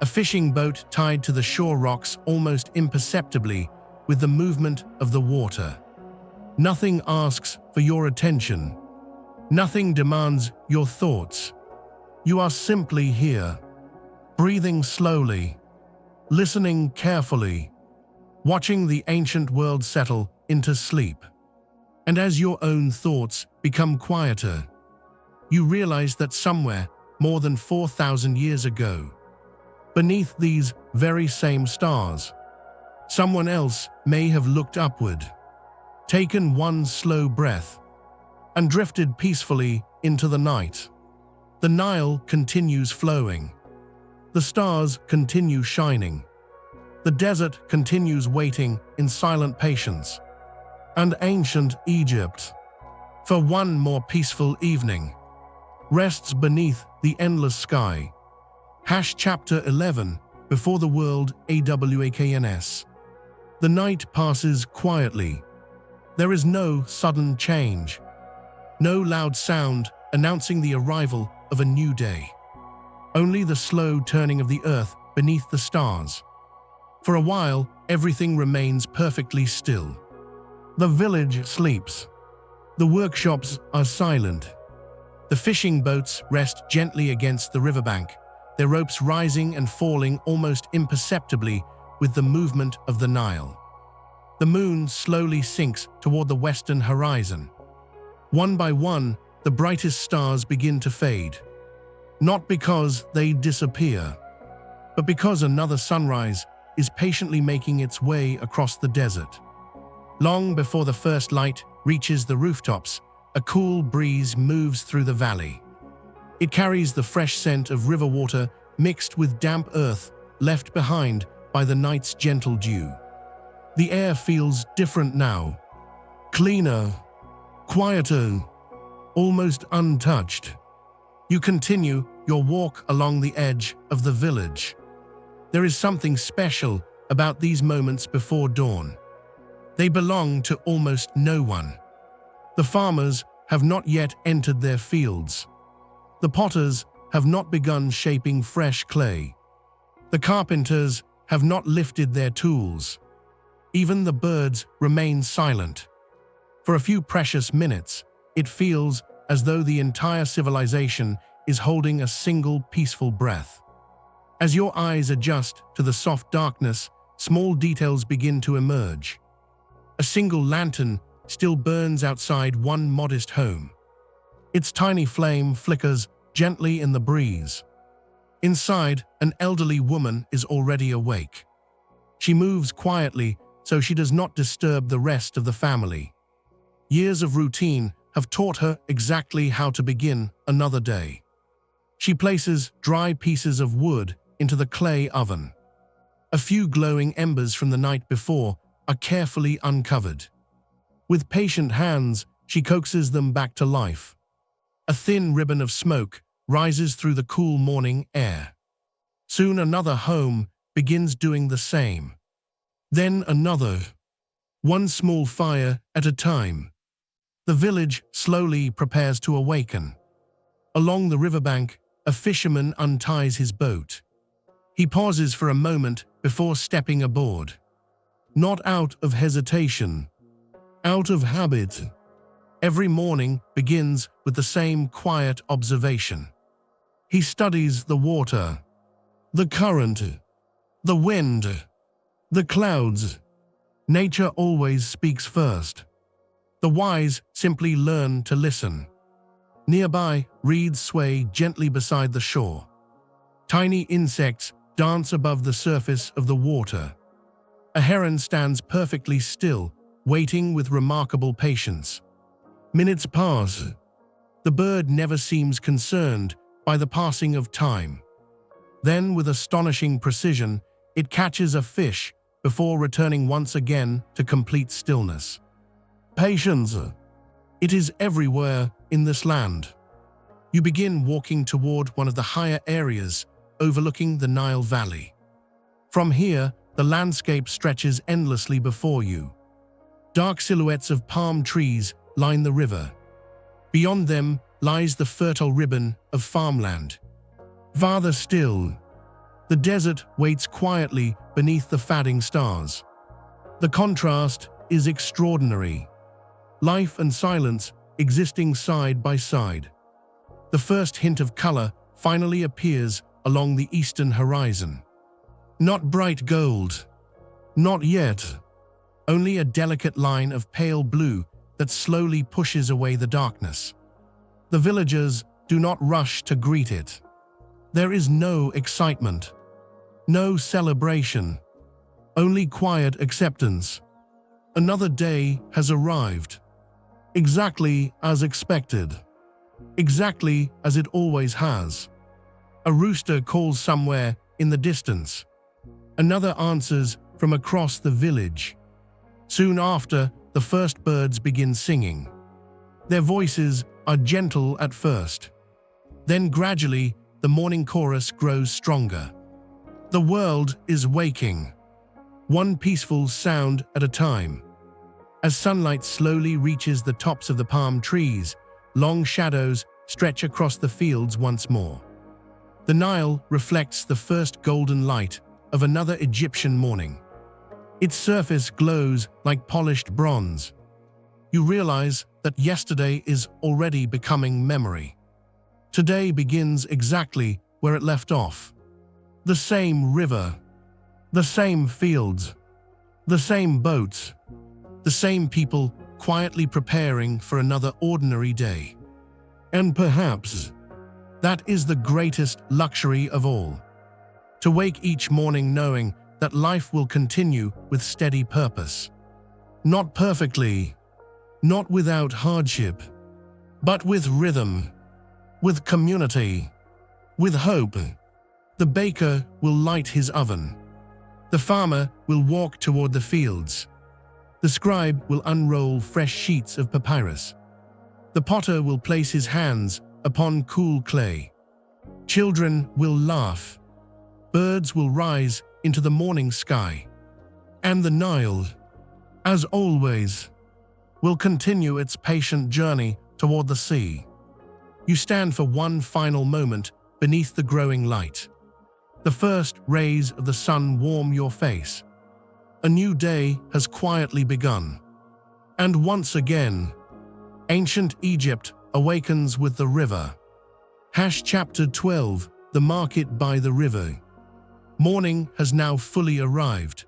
A: A fishing boat tied to the shore rocks almost imperceptibly with the movement of the water. Nothing asks for your attention. Nothing demands your thoughts. You are simply here, breathing slowly, listening carefully, watching the ancient world settle into sleep. And as your own thoughts become quieter, you realize that somewhere more than 4,000 years ago, beneath these very same stars, someone else may have looked upward, taken one slow breath, and drifted peacefully into the night. The Nile continues flowing. The stars continue shining. The desert continues waiting in silent patience. And ancient Egypt, for one more peaceful evening, rests beneath the endless sky. Chapter 11, Before the World, AWAKNS. The night passes quietly. There is no sudden change. No loud sound announcing the arrival of a new day. Only the slow turning of the earth beneath the stars. For a while, everything remains perfectly still. The village sleeps. The workshops are silent. The fishing boats rest gently against the riverbank, their ropes rising and falling almost imperceptibly with the movement of the Nile. The moon slowly sinks toward the western horizon. One by one, the brightest stars begin to fade. Not because they disappear, but because another sunrise is patiently making its way across the desert. Long before the first light reaches the rooftops, a cool breeze moves through the valley. It carries the fresh scent of river water mixed with damp earth left behind by the night's gentle dew. The air feels different now. Cleaner, quieter, almost untouched. You continue your walk along the edge of the village. There is something special about these moments before dawn. They belong to almost no one. The farmers have not yet entered their fields. The potters have not begun shaping fresh clay. The carpenters have not lifted their tools. Even the birds remain silent. For a few precious minutes, it feels as though the entire civilization is holding a single peaceful breath. As your eyes adjust to the soft darkness, small details begin to emerge. A single lantern still burns outside one modest home. Its tiny flame flickers gently in the breeze. Inside, an elderly woman is already awake. She moves quietly so she does not disturb the rest of the family. Years of routine have taught her exactly how to begin another day. She places dry pieces of wood into the clay oven. A few glowing embers from the night before are carefully uncovered. With patient hands, she coaxes them back to life. A thin ribbon of smoke rises through the cool morning air. Soon another home begins doing the same. Then another, one small fire at a time. The village slowly prepares to awaken. Along the riverbank, a fisherman unties his boat. He pauses for a moment before stepping aboard. Not out of hesitation, out of habit. Every morning begins with the same quiet observation. He studies the water, the current, the wind, the clouds. Nature always speaks first. The wise simply learn to listen. Nearby, reeds sway gently beside the shore. Tiny insects dance above the surface of the water. A heron stands perfectly still, waiting with remarkable patience. Minutes pass. The bird never seems concerned by the passing of time. Then, with astonishing precision, it catches a fish before returning once again to complete stillness. Patience. It is everywhere in this land. You begin walking toward one of the higher areas overlooking the Nile Valley. From here, the landscape stretches endlessly before you. Dark silhouettes of palm trees line the river. Beyond them lies the fertile ribbon of farmland. Farther still, the desert waits quietly beneath the fading stars. The contrast is extraordinary. Life and silence existing side by side. The first hint of color finally appears along the eastern horizon. Not bright gold. Not yet. Only a delicate line of pale blue that slowly pushes away the darkness. The villagers do not rush to greet it. There is no excitement, no celebration, only quiet acceptance. Another day has arrived, exactly as expected, exactly as it always has. A rooster calls somewhere in the distance. Another answers from across the village. Soon after, the first birds begin singing. Their voices are gentle at first, Then gradually, the morning chorus grows stronger. The world is waking, one peaceful sound at a time. As sunlight slowly reaches the tops of the palm trees, long shadows stretch across the fields once more. The Nile reflects the first golden light of another Egyptian morning. Its surface glows like polished bronze. You realize that yesterday is already becoming memory. Today begins exactly where it left off. The same river, the same fields, the same boats, the same people quietly preparing for another ordinary day. And perhaps that is the greatest luxury of all. To wake each morning knowing that life will continue with steady purpose. Not perfectly, not without hardship, but with rhythm, with community, with hope. The baker will light his oven. The farmer will walk toward the fields. The scribe will unroll fresh sheets of papyrus. The potter will place his hands upon cool clay. Children will laugh. Birds will rise into the morning sky. And the Nile, as always, will continue its patient journey toward the sea. You stand for one final moment beneath the growing light. The first rays of the sun warm your face. A new day has quietly begun. And once again, ancient Egypt awakens with the river. Chapter 12, The Market by the River. Morning has now fully arrived.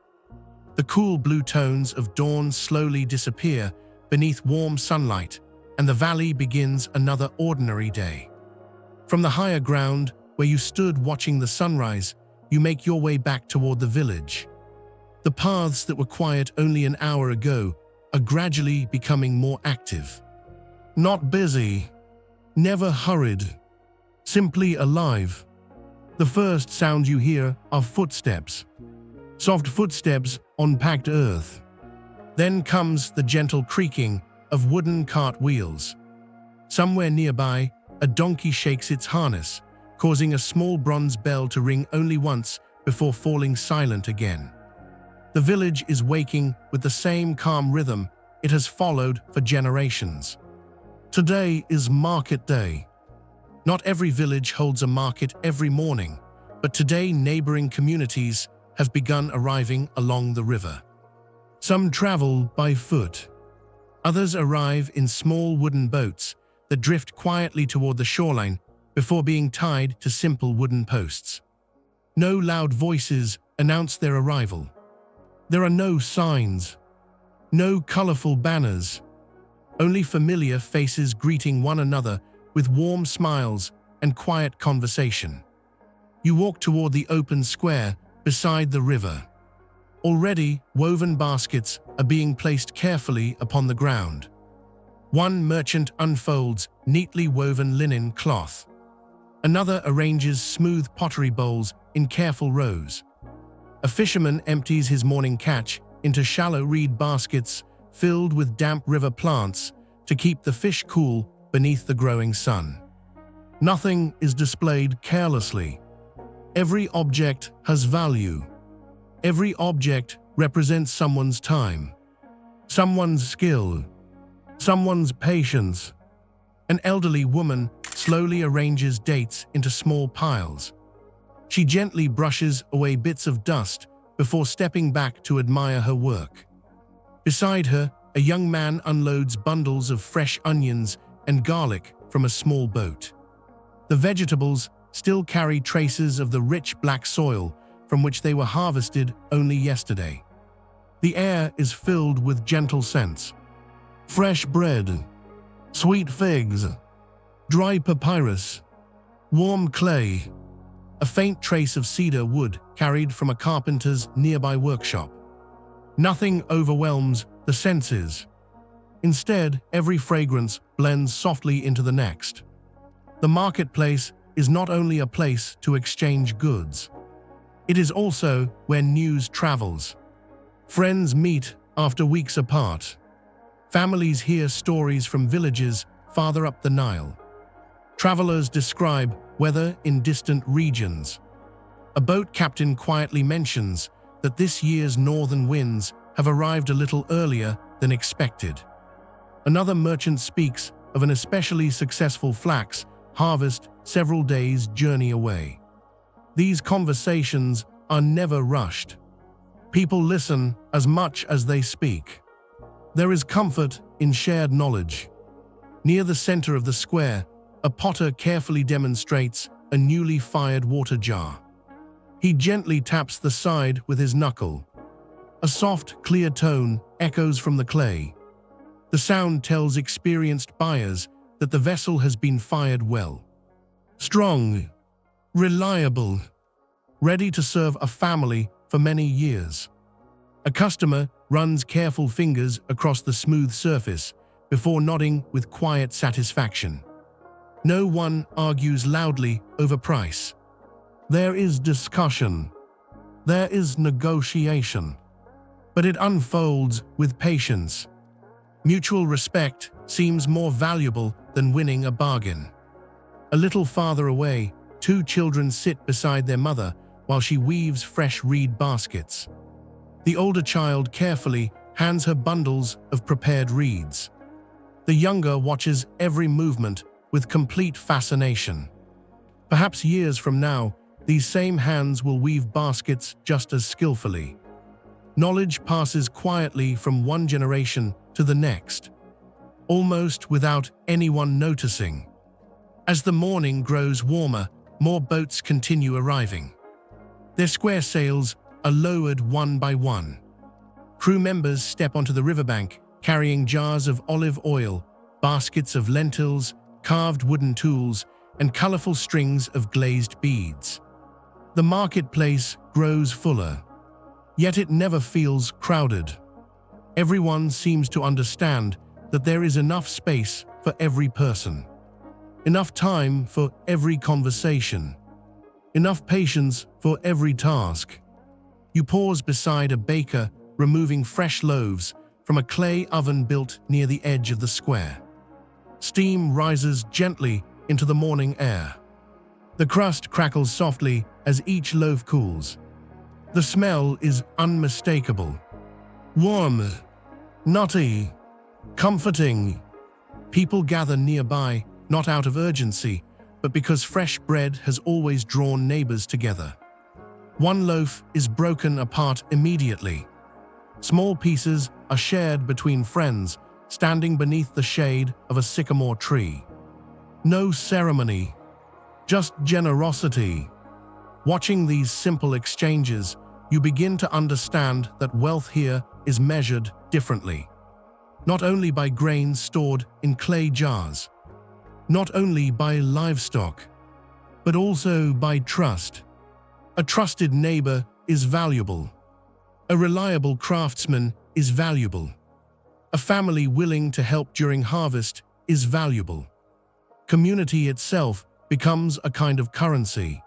A: The cool blue tones of dawn slowly disappear beneath warm sunlight, and the valley begins another ordinary day. From the higher ground, where you stood watching the sunrise, you make your way back toward the village. The paths that were quiet only an hour ago are gradually becoming more active. Not busy, never hurried, simply alive. The first sound you hear are footsteps. Soft footsteps on packed earth. Then comes the gentle creaking of wooden cart wheels. Somewhere nearby, a donkey shakes its harness, causing a small bronze bell to ring only once before falling silent again. The village is waking with the same calm rhythm it has followed for generations. Today is market day. Not every village holds a market every morning, but today neighboring communities have begun arriving along the river. Some travel by foot. Others arrive in small wooden boats that drift quietly toward the shoreline before being tied to simple wooden posts. No loud voices announce their arrival. There are no signs, no colorful banners, only familiar faces greeting one another with warm smiles and quiet conversation. You walk toward the open square beside the river. Already, woven baskets are being placed carefully upon the ground. One merchant unfolds neatly woven linen cloth. Another arranges smooth pottery bowls in careful rows. A fisherman empties his morning catch into shallow reed baskets filled with damp river plants to keep the fish cool beneath the growing sun. Nothing is displayed carelessly. Every object has value. Every object represents someone's time, someone's skill, someone's patience. An elderly woman slowly arranges dates into small piles. She gently brushes away bits of dust before stepping back to admire her work. Beside her, a young man unloads bundles of fresh onions and garlic from a small boat. The vegetables still carry traces of the rich black soil from which they were harvested only yesterday. The air is filled with gentle scents. Fresh bread, sweet figs, dry papyrus, warm clay, a faint trace of cedar wood carried from a carpenter's nearby workshop. Nothing overwhelms the senses. Instead, every fragrance blends softly into the next. The marketplace is not only a place to exchange goods. It is also where news travels. Friends meet after weeks apart. Families hear stories from villages farther up the Nile. Travelers describe weather in distant regions. A boat captain quietly mentions that this year's northern winds have arrived a little earlier than expected. Another merchant speaks of an especially successful flax harvest several days' journey away. These conversations are never rushed. People listen as much as they speak. There is comfort in shared knowledge. Near the center of the square, a potter carefully demonstrates a newly fired water jar. He gently taps the side with his knuckle. A soft, clear tone echoes from the clay. The sound tells experienced buyers that the vessel has been fired well. Strong, reliable, ready to serve a family for many years. A customer runs careful fingers across the smooth surface before nodding with quiet satisfaction. No one argues loudly over price. There is discussion. There is negotiation. But it unfolds with patience. Mutual respect seems more valuable than winning a bargain. A little farther away, two children sit beside their mother while she weaves fresh reed baskets. The older child carefully hands her bundles of prepared reeds. The younger watches every movement with complete fascination. Perhaps years from now, these same hands will weave baskets just as skillfully. Knowledge passes quietly from one generation to the next, almost without anyone noticing. As the morning grows warmer, more boats continue arriving. Their square sails are lowered one by one. Crew members step onto the riverbank, carrying jars of olive oil, baskets of lentils, carved wooden tools, and colorful strings of glazed beads. The marketplace grows fuller, yet it never feels crowded. Everyone seems to understand that there is enough space for every person, enough time for every conversation, enough patience for every task. You pause beside a baker removing fresh loaves from a clay oven built near the edge of the square. Steam rises gently into the morning air. The crust crackles softly as each loaf cools. The smell is unmistakable. Warm, nutty, comforting. People gather nearby, not out of urgency, but because fresh bread has always drawn neighbors together. One loaf is broken apart immediately. Small pieces are shared between friends, standing beneath the shade of a sycamore tree. No ceremony, just generosity. Watching these simple exchanges, you begin to understand that wealth here is measured differently. Not only by grains stored in clay jars, not only by livestock, but also by trust. A trusted neighbor is valuable. A reliable craftsman is valuable. A family willing to help during harvest is valuable. Community itself becomes a kind of currency.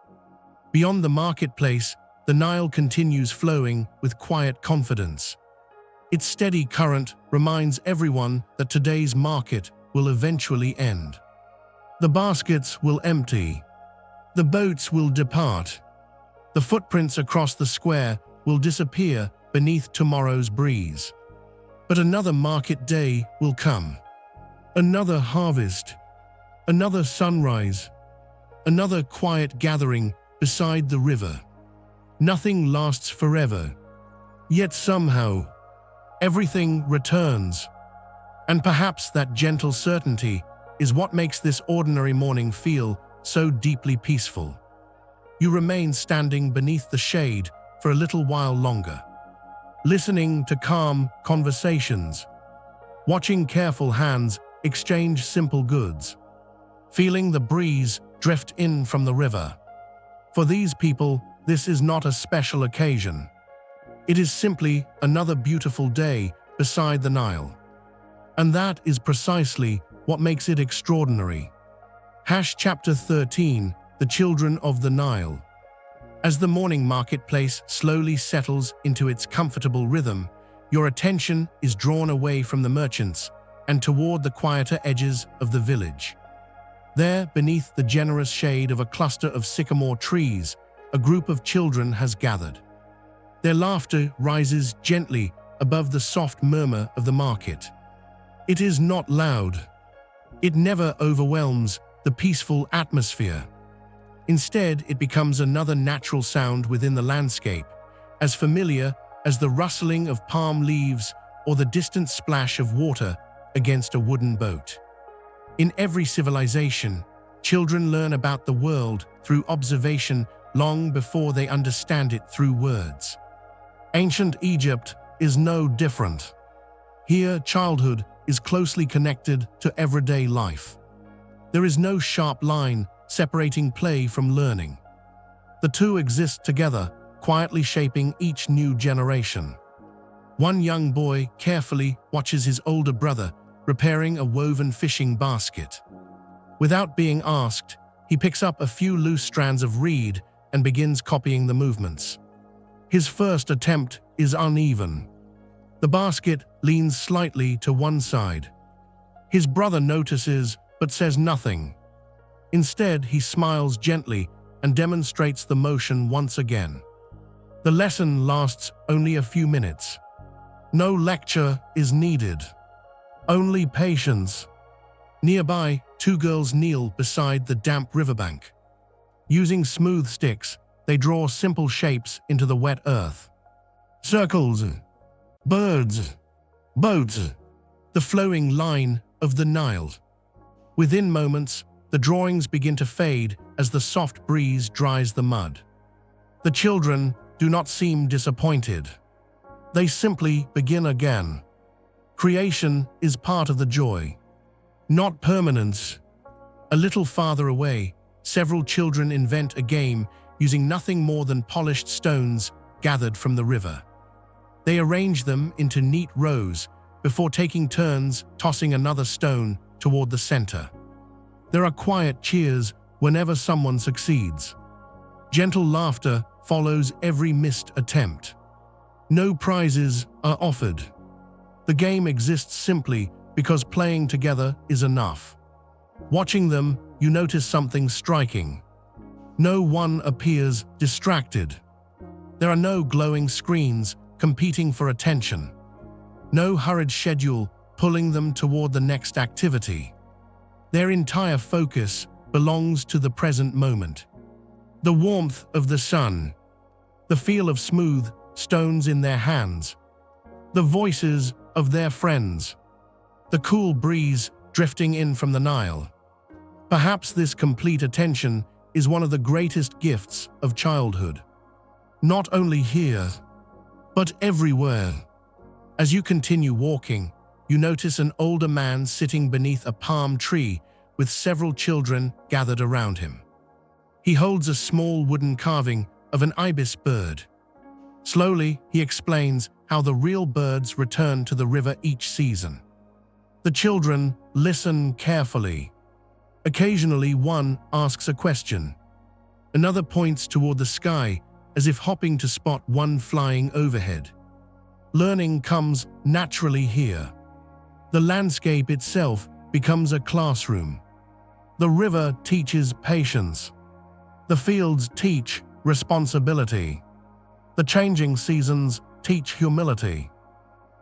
A: Beyond the marketplace, the Nile continues flowing with quiet confidence. Its steady current reminds everyone that today's market will eventually end. The baskets will empty. The boats will depart. The footprints across the square will disappear beneath tomorrow's breeze. But another market day will come. Another harvest. Another sunrise. Another quiet gathering beside the river. Nothing lasts forever. Yet somehow, everything returns. And perhaps that gentle certainty is what makes this ordinary morning feel so deeply peaceful. You remain standing beneath the shade for a little while longer, listening to calm conversations, watching careful hands exchange simple goods, feeling the breeze drift in from the river. For these people, this is not a special occasion. It is simply another beautiful day beside the Nile. And that is precisely what makes it extraordinary. Chapter 13, The Children of the Nile. As the morning marketplace slowly settles into its comfortable rhythm, your attention is drawn away from the merchants and toward the quieter edges of the village. There, beneath the generous shade of a cluster of sycamore trees, a group of children has gathered. Their laughter rises gently above the soft murmur of the market. It is not loud. It never overwhelms the peaceful atmosphere. Instead, it becomes another natural sound within the landscape, as familiar as the rustling of palm leaves or the distant splash of water against a wooden boat. In every civilization, children learn about the world through observation long before they understand it through words. Ancient Egypt is no different. Here, childhood is closely connected to everyday life. There is no sharp line separating play from learning. The two exist together, quietly shaping each new generation. One young boy carefully watches his older brother repairing a woven fishing basket. Without being asked, he picks up a few loose strands of reed and begins copying the movements. His first attempt is uneven. The basket leans slightly to one side. His brother notices but says nothing. Instead, he smiles gently and demonstrates the motion once again. The lesson lasts only a few minutes. No lecture is needed. Only patience. Nearby, two girls kneel beside the damp riverbank. Using smooth sticks, they draw simple shapes into the wet earth. Circles, birds, boats, the flowing line of the Nile. Within moments, the drawings begin to fade as the soft breeze dries the mud. The children do not seem disappointed. They simply begin again. Creation is part of the joy, not permanence. A little farther away, several children invent a game using nothing more than polished stones gathered from the river. They arrange them into neat rows before taking turns tossing another stone toward the center. There are quiet cheers whenever someone succeeds. Gentle laughter follows every missed attempt. No prizes are offered. The game exists simply because playing together is enough. Watching them, you notice something striking. No one appears distracted. There are no glowing screens competing for attention. No hurried schedule pulling them toward the next activity. Their entire focus belongs to the present moment. The warmth of the sun, the feel of smooth stones in their hands, the voices of their friends, the cool breeze drifting in from the Nile. Perhaps this complete attention is one of the greatest gifts of childhood. Not only here, but everywhere. As you continue walking, you notice an older man sitting beneath a palm tree with several children gathered around him. He holds a small wooden carving of an ibis bird. Slowly, he explains how the real birds return to the river each season. The children listen carefully. Occasionally, one asks a question. Another points toward the sky, as if hoping to spot one flying overhead. Learning comes naturally here. The landscape itself becomes a classroom. The river teaches patience. The fields teach responsibility. The changing seasons teach humility.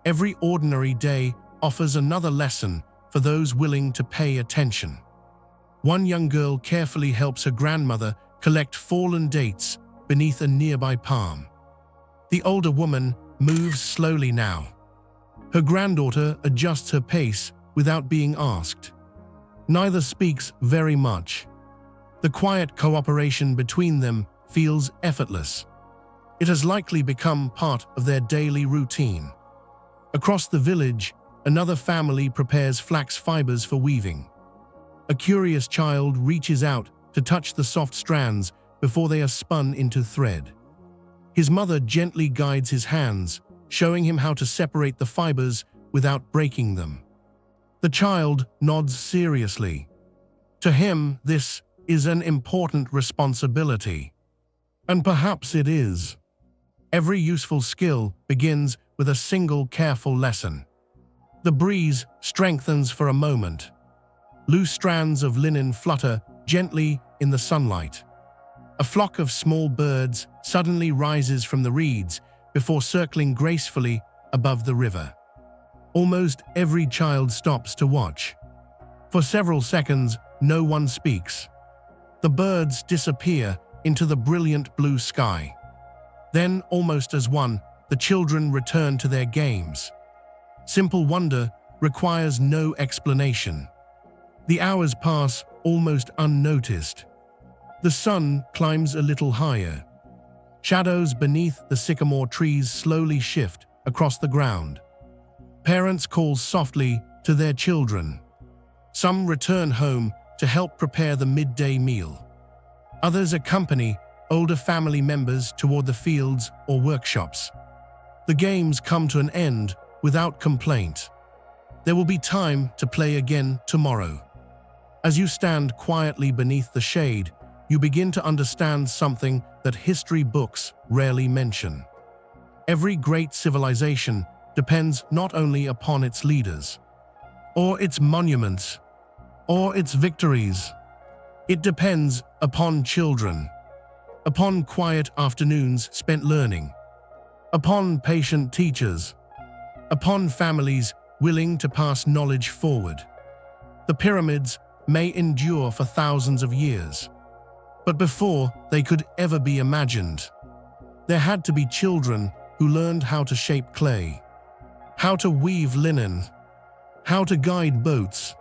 A: Every ordinary day offers another lesson for those willing to pay attention. One young girl carefully helps her grandmother collect fallen dates beneath a nearby palm. The older woman moves slowly now. Her granddaughter adjusts her pace without being asked. Neither speaks very much. The quiet cooperation between them feels effortless. It has likely become part of their daily routine. Across the village, another family prepares flax fibers for weaving. A curious child reaches out to touch the soft strands before they are spun into thread. His mother gently guides his hands, showing him how to separate the fibers without breaking them. The child nods seriously. To him, this is an important responsibility. And perhaps it is. Every useful skill begins with a single careful lesson. The breeze strengthens for a moment. Loose strands of linen flutter gently in the sunlight. A flock of small birds suddenly rises from the reeds before circling gracefully above the river. Almost every child stops to watch. For several seconds, no one speaks. The birds disappear into the brilliant blue sky. Then, almost as one, the children return to their games. Simple wonder requires no explanation. The hours pass almost unnoticed. The sun climbs a little higher. Shadows beneath the sycamore trees slowly shift across the ground. Parents call softly to their children. Some return home to help prepare the midday meal. Others accompany older family members toward the fields or workshops. The games come to an end without complaint. There will be time to play again tomorrow. As you stand quietly beneath the shade, you begin to understand something that history books rarely mention. Every great civilization depends not only upon its leaders, or its monuments, or its victories. It depends upon children, upon quiet afternoons spent learning, upon patient teachers, upon families willing to pass knowledge forward. The pyramids may endure for thousands of years, but before they could ever be imagined, there had to be children who learned how to shape clay, how to weave linen, how to guide boats,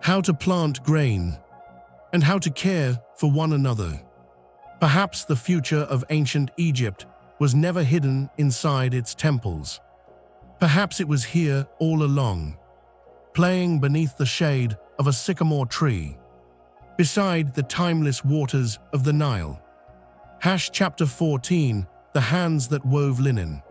A: how to plant grain, and how to care for one another. Perhaps the future of ancient Egypt was never hidden inside its temples. Perhaps it was here all along, playing beneath the shade of a sycamore tree, beside the timeless waters of the Nile. Chapter 14, The Hands That Wove Linen.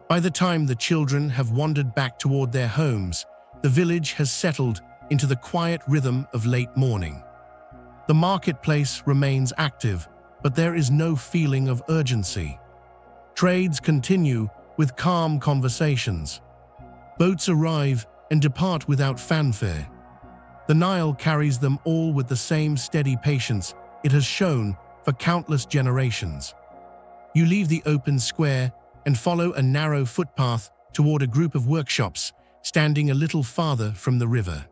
A: By the time the children have wandered back toward their homes, the village has settled into the quiet rhythm of late morning. The marketplace remains active, but there is no feeling of urgency. Trades continue with calm conversations. Boats arrive and depart without fanfare. The Nile carries them all with the same steady patience it has shown for countless generations. You leave the open square and follow a narrow footpath toward a group of workshops standing a little farther from the river.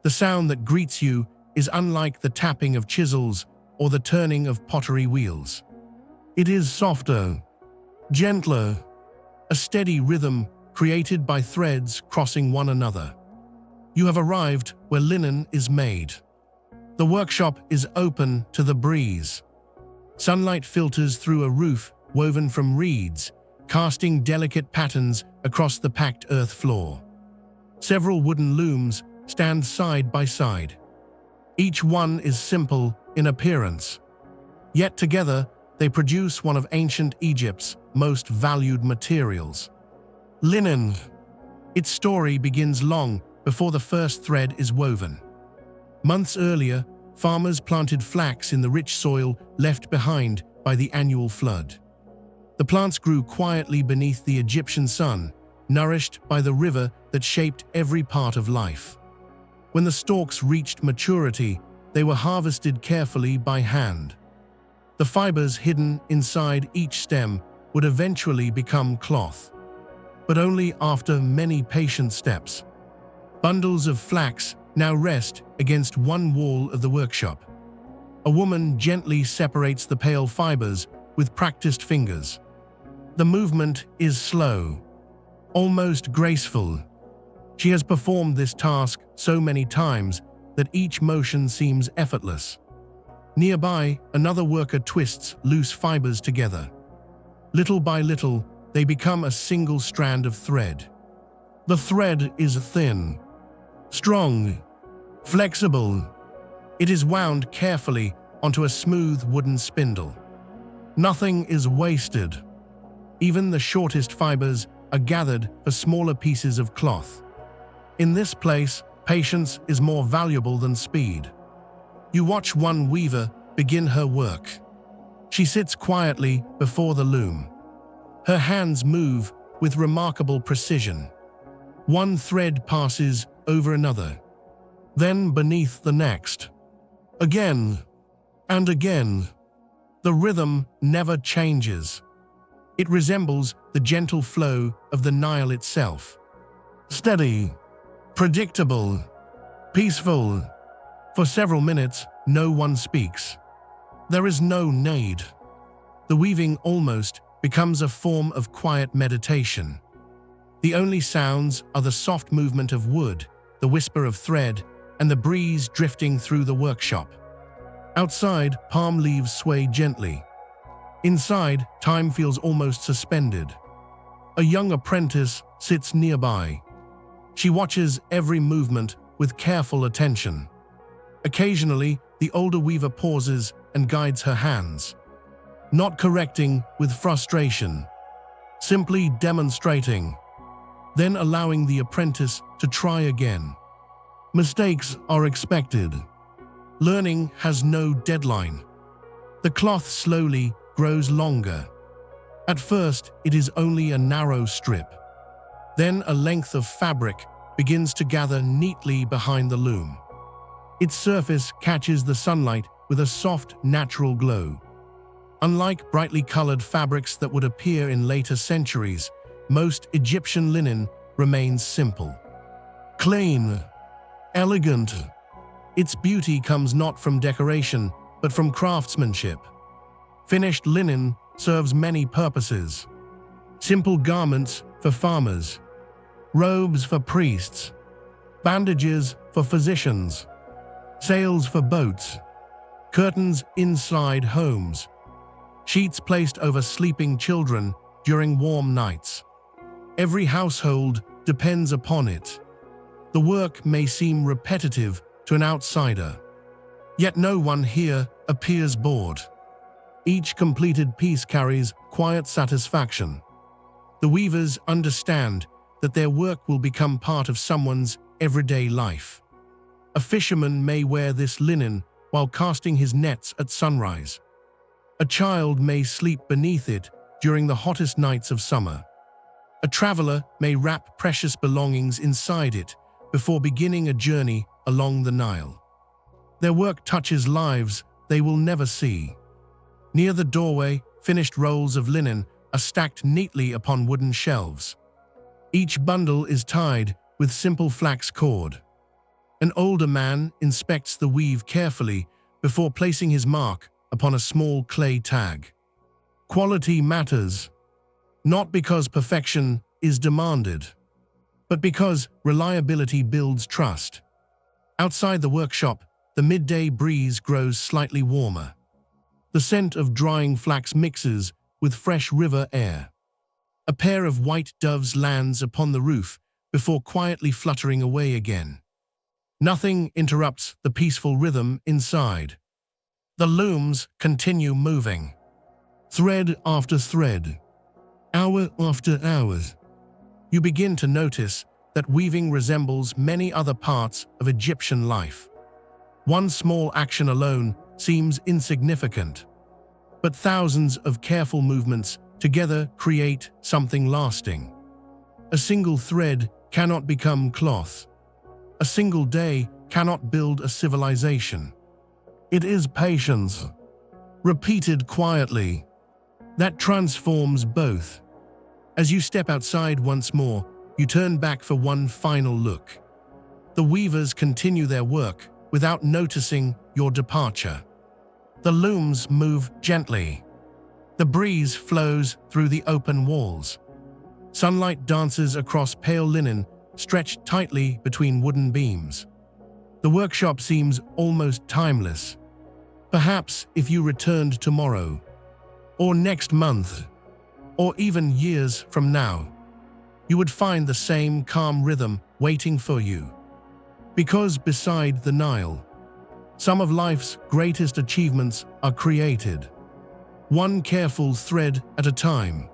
A: The sound that greets you is unlike the tapping of chisels or the turning of pottery wheels. It is softer, gentler, a steady rhythm created by threads crossing one another. You have arrived where linen is made. The workshop is open to the breeze. Sunlight filters through a roof woven from reeds, casting delicate patterns across the packed earth floor. Several wooden looms stand side by side. Each one is simple in appearance, yet together they produce one of ancient Egypt's most valued materials: linen. Its story begins long before the first thread is woven. Months earlier, farmers planted flax in the rich soil left behind by the annual flood. The plants grew quietly beneath the Egyptian sun, nourished by the river that shaped every part of life. When the stalks reached maturity, they were harvested carefully by hand. The fibers hidden inside each stem would eventually become cloth, but only after many patient steps. Bundles of flax now rest against one wall of the workshop. A woman gently separates the pale fibers with practiced fingers. The movement is slow, almost graceful. She has performed this task so many times that each motion seems effortless. Nearby, another worker twists loose fibers together. Little by little, they become a single strand of thread. The thread is thin, strong, flexible. It is wound carefully onto a smooth wooden spindle. Nothing is wasted. Even the shortest fibers are gathered for smaller pieces of cloth. In this place, patience is more valuable than speed. You watch one weaver begin her work. She sits quietly before the loom. Her hands move with remarkable precision. One thread passes over another. then beneath the next. Again and again. The rhythm never changes. It resembles the gentle flow of the Nile itself. Steady, predictable, peaceful. For several minutes, no one speaks. There is no need. The weaving almost becomes a form of quiet meditation. The only sounds are the soft movement of wood, the whisper of thread, and the breeze drifting through the workshop. Outside, palm leaves sway gently. Inside, time feels almost suspended. A young apprentice sits nearby. She watches every movement with careful attention. Occasionally, the older weaver pauses and guides her hands, not correcting with frustration, simply demonstrating, then allowing the apprentice to try again. Mistakes are expected. Learning has no deadline. The cloth slowly grows longer. At first, it is only a narrow strip. Then a length of fabric begins to gather neatly behind the loom. Its surface catches the sunlight with a soft, natural glow. Unlike brightly colored fabrics that would appear in later centuries, most Egyptian linen remains simple. Clean, elegant. Its beauty comes not from decoration, but from craftsmanship. Finished linen serves many purposes. Simple garments for farmers, robes for priests, bandages for physicians, sails for boats, curtains inside homes, sheets placed over sleeping children during warm nights. Every household depends upon it. The work may seem repetitive to an outsider, yet no one here appears bored. Each completed piece carries quiet satisfaction. The weavers understand that their work will become part of someone's everyday life. A fisherman may wear this linen while casting his nets at sunrise. A child may sleep beneath it during the hottest nights of summer. A traveler may wrap precious belongings inside it before beginning a journey along the Nile. Their work touches lives they will never see. Near the doorway, finished rolls of linen are stacked neatly upon wooden shelves. Each bundle is tied with simple flax cord. An older man inspects the weave carefully before placing his mark upon a small clay tag. Quality matters, not because perfection is demanded, but because reliability builds trust. Outside the workshop, the midday breeze grows slightly warmer. The scent of drying flax mixes with fresh river air. A pair of white doves lands upon the roof before quietly fluttering away again. Nothing interrupts the peaceful rhythm inside. The looms continue moving. Thread after thread. Hour after hour. You begin to notice that weaving resembles many other parts of Egyptian life. One small action alone seems insignificant, but thousands of careful movements together create something lasting. A single thread cannot become cloth. A single day cannot build a civilization. It is patience, repeated quietly, that transforms both. As you step outside once more, you turn back for one final look. The weavers continue their work without noticing your departure. The looms move gently. The breeze flows through the open walls. Sunlight dances across pale linen, stretched tightly between wooden beams. The workshop seems almost timeless. Perhaps if you returned tomorrow, or next month, or even years from now, you would find the same calm rhythm waiting for you. Because beside the Nile, some of life's greatest achievements are created, one careful thread at a time.